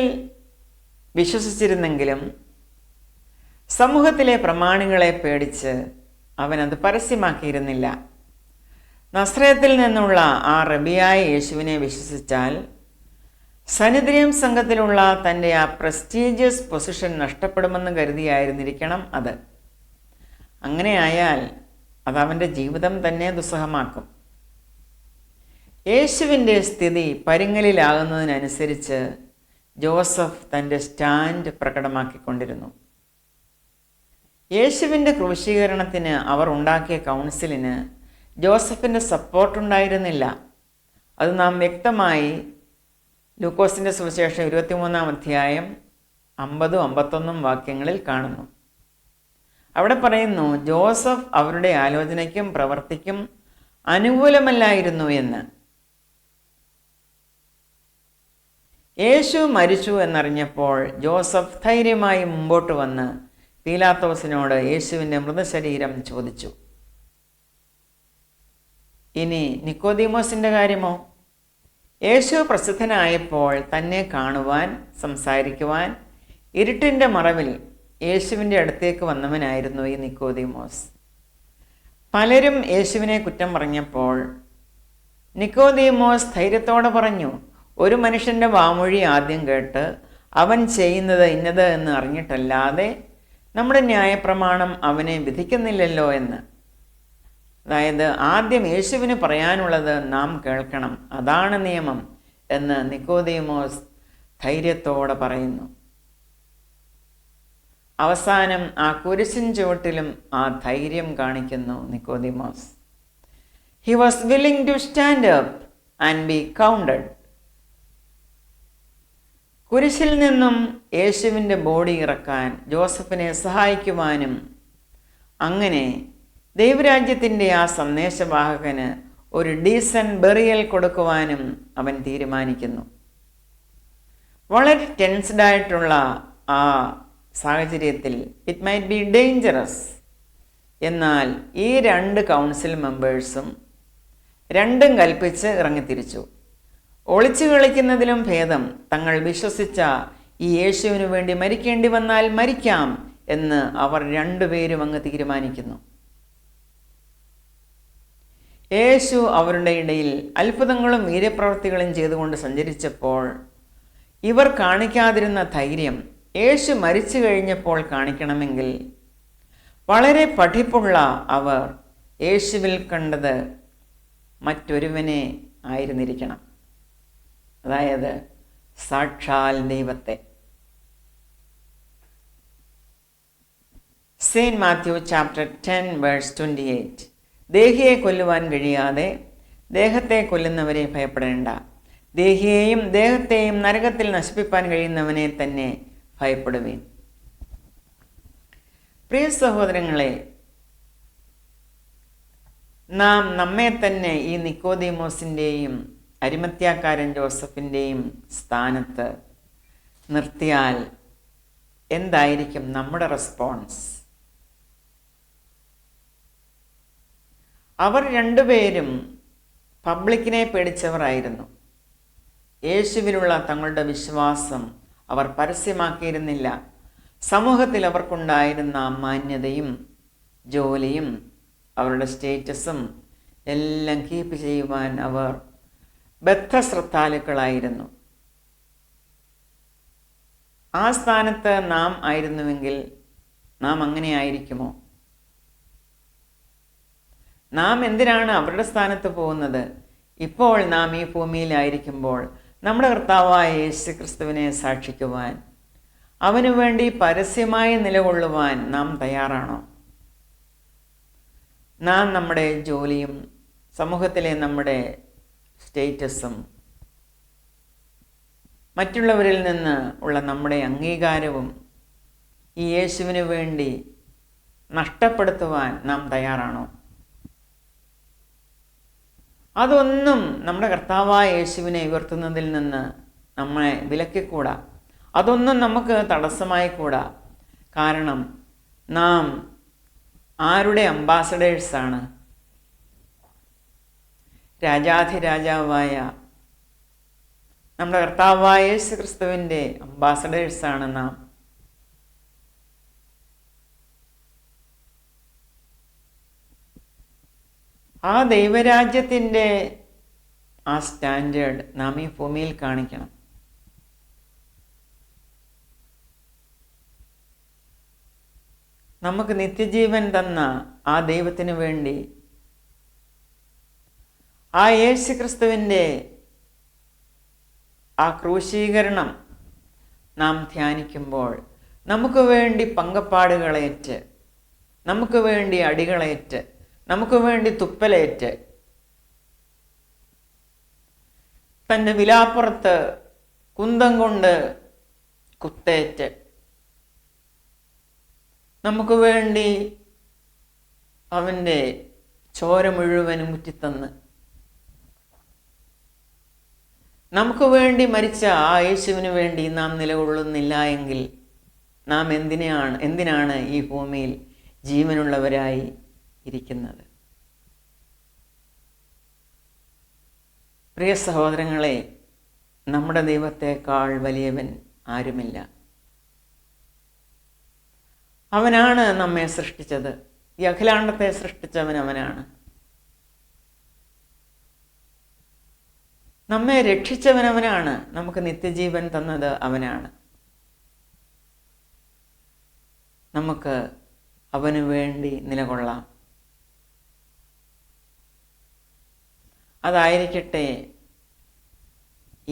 വിശ്വസിച്ചിരുന്നെങ്കിലും സമൂഹത്തിലെ പ്രമാണികളെ പേടിച്ച് അവനത് പരസ്യമാക്കിയിരുന്നില്ല. നസ്രയത്തിൽ നിന്നുള്ള ആ റബിയായ യേശുവിനെ വിശ്വസിച്ചാൽ സന്നിധിയം സംഘത്തിലുള്ള തൻ്റെ ആ പ്രസ്റ്റീജിയസ് പൊസിഷൻ നഷ്ടപ്പെടുമെന്ന് കരുതിയായിരുന്നിരിക്കണം അത്. അങ്ങനെയായാൽ അതവൻ്റെ ജീവിതം തന്നെ ദുസ്സഹമാക്കും. യേശുവിൻ്റെ സ്ഥിതി പരിങ്ങലിലാകുന്നതിനനുസരിച്ച് ജോസഫ് തൻ്റെ സ്റ്റാൻഡ് പ്രകടമാക്കിക്കൊണ്ടിരുന്നു. യേശുവിൻ്റെ ക്രൂശീകരണത്തിന് അവർ ഉണ്ടാക്കിയ കൗൺസിലിന് ജോസഫിൻ്റെ സപ്പോർട്ടുണ്ടായിരുന്നില്ല. അത് നാം വ്യക്തമായി ലൂക്കോസിൻ്റെ സുവിശേഷം 23-ാം അധ്യായം 50-51 വാക്യങ്ങളിൽ കാണുന്നു. അവിടെ പറയുന്നു, ജോസഫ് അവരുടെ ആലോചനയ്ക്കും പ്രവൃത്തിക്കും അനുകൂലമല്ലായിരുന്നു എന്ന്. യേശു മരിച്ചു എന്നറിഞ്ഞപ്പോൾ ജോസഫ് ധൈര്യമായി മുമ്പോട്ട് വന്ന് പീലാത്തോസിനോട് യേശുവിൻ്റെ മൃതശരീരം ചോദിച്ചു. ഇനി നിക്കോദീമോസിൻ്റെ കാര്യമോ? യേശു പ്രസിദ്ധനായപ്പോൾ തന്നെ കാണുവാൻ, സംസാരിക്കുവാൻ ഇരുട്ടിൻ്റെ മറവിൽ യേശുവിൻ്റെ അടുത്തേക്ക് വന്നവനായിരുന്നു ഈ നിക്കോദീമോസ്. പലരും യേശുവിനെ കുറ്റം പറഞ്ഞപ്പോൾ നിക്കോദീമോസ് ധൈര്യത്തോടെ പറഞ്ഞു, ഒരു മനുഷ്യൻ്റെ വാമൊഴി ആദ്യം കേട്ട് അവൻ ചെയ്യുന്നത് ഇന്നത് എന്ന് അറിഞ്ഞിട്ടല്ലാതെ നമ്മുടെ ന്യായപ്രമാണം അവനെ വിധിക്കുന്നില്ലല്ലോ എന്ന്. അതായത് ആദ്യം യേശുവിന് പറയാനുള്ളത് നാം കേൾക്കണം, അതാണ് നിയമം എന്ന് നിക്കോദീമോസ് ധൈര്യത്തോടെ പറയുന്നു. അവസാനം ആ കുരിശിൻ ചുവട്ടിലും ആ ധൈര്യം കാണിക്കുന്നു നിക്കോദീമോസ്. He was willing to stand up and be counted. കുരിശിൽ നിന്നും യേശുവിൻ്റെ ബോഡി ഇറക്കാൻ ജോസഫിനെ സഹായിക്കുവാനും അങ്ങനെ ദൈവരാജ്യത്തിൻ്റെ ആ സന്ദേശവാഹകന് ഒരു ഡീസൻറ്റ് ബെറിയൽ കൊടുക്കുവാനും അവൻ തീരുമാനിക്കുന്നു. വളരെ ടെൻസ്ഡായിട്ടുള്ള ആ സാഹചര്യത്തിൽ ഇറ്റ് മൈറ്റ് ബി ഡേഞ്ചറസ്. എന്നാൽ ഈ രണ്ട് കൗൺസിൽ മെമ്പേഴ്സും രണ്ടും കൽപ്പിച്ച് ഇറങ്ങിത്തിരിച്ചു. ഒളിച്ചു കളിക്കുന്നതിലും ഭേദം തങ്ങൾ വിശ്വസിച്ച ഈ യേശുവിനു വേണ്ടി മരിക്കേണ്ടി വന്നാൽ മരിക്കാം എന്ന് അവർ രണ്ടുപേരും അങ്ങ് തീരുമാനിക്കുന്നു. യേശു അവരുടെ ഇടയിൽ അത്ഭുതങ്ങളും വീര്യപ്രവൃത്തികളും ചെയ്തുകൊണ്ട് സഞ്ചരിച്ചപ്പോൾ ഇവർ കാണിക്കാതിരുന്ന ധൈര്യം യേശു മരിച്ചു കഴിഞ്ഞപ്പോൾ കാണിക്കണമെങ്കിൽ വളരെ പഠിപ്പുള്ള അവർ യേശുവിൽ കണ്ടത് മറ്റൊരുവനെ ആയിരുന്നിരിക്കണം, അതായത് സാക്ഷാൽ ദൈവത്തെ. Saint Matthew chapter 10 verse 28. ദേഹിയെ കൊല്ലുവാൻ കഴിയാതെ ദേഹത്തെ കൊല്ലുന്നവരെ ഭയപ്പെടേണ്ട, ദേഹിയെയും ദേഹത്തെയും നരകത്തിൽ നശിപ്പിക്കാൻ കഴിയുന്നവനെ തന്നെ ഭയപ്പെടുവീൻ. പ്രിയ സഹോദരങ്ങളെ, നാം നമ്മെ തന്നെ ഈ നിക്കോദീമോസിൻ്റെയും അരിമത്യാക്കാരൻ ജോസഫിൻ്റെയും സ്ഥാനത്ത് നിർത്തിയാൽ എന്തായിരിക്കും നമ്മുടെ റെസ്പോൺസ്? അവർ രണ്ടുപേരും പബ്ലിക്കിനെ പേടിച്ചവരായിരുന്നു. യേശുവിലുള്ള തങ്ങളുടെ വിശ്വാസം അവർ പരസ്യമാക്കിയിരുന്നില്ല. സമൂഹത്തിൽ അവർക്കുണ്ടായിരുന്ന മാന്യതയും ജോലിയും അവരുടെ സ്റ്റേറ്റസും എല്ലാം കീപ്പ് ചെയ്യുവാൻ അവർ ബദ്ധശ്രദ്ധാലുക്കളായിരുന്നു. ആ സ്ഥാനത്ത് നാം ആയിരുന്നുവെങ്കിൽ നാം അങ്ങനെ ആയിരിക്കുമോ? നാം എന്തിനാണ് അവരുടെ സ്ഥാനത്ത് പോകുന്നത്? ഇപ്പോൾ നാം ഈ ഭൂമിയിലായിരിക്കുമ്പോൾ നമ്മുടെ കർത്താവായ യേശു ക്രിസ്തുവിനെ സാക്ഷിക്കുവാൻ, അവനു വേണ്ടി പരസ്യമായി നിലകൊള്ളുവാൻ നാം തയ്യാറാണോ? നാം നമ്മുടെ ജോലിയും സമൂഹത്തിലെ നമ്മുടെ സ്റ്റേറ്റസും മറ്റുള്ളവരിൽ നിന്ന് ഉള്ള നമ്മുടെ അംഗീകാരവും ഈ യേശുവിന് വേണ്ടി നഷ്ടപ്പെടുത്തുവാൻ നാം തയ്യാറാണോ? അതൊന്നും നമ്മുടെ കർത്താവായ യേശുവിനെ ഉയർത്തുന്നതിൽ നിന്ന് നമ്മളെ വിലക്കിക്കൂടാ. അതൊന്നും നമുക്ക് തടസ്സമായി കൂടാ. കാരണം നാം ആരുടെ അംബാസഡേഴ്സാണ്? രാജാധിരാജാവായ നമ്മുടെ കർത്താവായ യേശു ക്രിസ്തുവിൻ്റെ അംബാസഡേഴ്സാണ് നാം. ആ ദൈവരാജ്യത്തിൻ്റെ ആ സ്റ്റാൻഡേർഡ് നാം ഈ ഭൂമിയിൽ കാണിക്കണം. നമുക്ക് നിത്യജീവൻ തന്ന ആ ദൈവത്തിന് വേണ്ടി, ആ യേശു ക്രിസ്തുവിൻ്റെ ആ ക്രൂശീകരണം നാം ധ്യാനിക്കുമ്പോൾ നമുക്ക് വേണ്ടി പങ്കപ്പാടുകളേറ്റ്, നമുക്ക് വേണ്ടി അടികളേറ്റ്, നമുക്ക് വേണ്ടി തുപ്പലേറ്റ്, തൻ്റെ വിലാപ്പുറത്ത് കുന്തം കൊണ്ട് കുത്തേറ്റ്, നമുക്ക് വേണ്ടി അവൻ്റെ ചോര മുഴുവനും മുറ്റിത്തന്ന്, നമുക്ക് വേണ്ടി മരിച്ച ആ യേശുവിന് വേണ്ടി നാം നിലകൊള്ളുന്നില്ല എങ്കിൽ നാം എന്തിനാണ് ഈ ഭൂമിയിൽ ജീവനുള്ളവരായി ഇരിക്കുന്നത്? പ്രിയ സഹോദരങ്ങളെ, നമ്മുടെ ദൈവത്തെക്കാൾ വലിയവൻ ആരുമില്ല. അവനാണ് നമ്മെ സൃഷ്ടിച്ചത്. ഈ അഖിലാണ്ടത്തെ സൃഷ്ടിച്ചവൻ അവനാണ്. നമ്മെ രക്ഷിച്ചവൻ അവനാണ്. നമുക്ക് നിത്യജീവൻ തന്നത് അവനാണ്. നമുക്ക് അവന് വേണ്ടി നിലകൊള്ളാം. അതായിരിക്കട്ടെ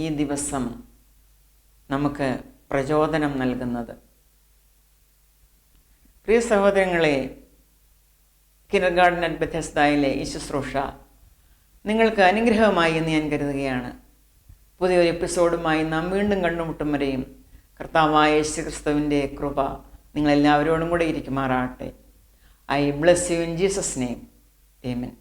ഈ ദിവസം നമുക്ക് പ്രചോദനം നൽകുന്നത്. പ്രിയ സഹോദരങ്ങളെ, കിൻഡർഗാർട്ടൻ അറ്റ് ബെഥെസ്ദയിലെ ഈ ശുശ്രൂഷ നിങ്ങൾക്ക് അനുഗ്രഹമായി എന്ന് ഞാൻ കരുതുകയാണ്. പുതിയൊരു എപ്പിസോഡുമായി നാം വീണ്ടും കണ്ടുമുട്ടും വരെയും കർത്താവായ യേശു ക്രിസ്തുവിൻ്റെ കൃപ നിങ്ങളെല്ലാവരോടും കൂടെ ഇരിക്കുമാറാകട്ടെ. I bless you in Jesus name. Amen.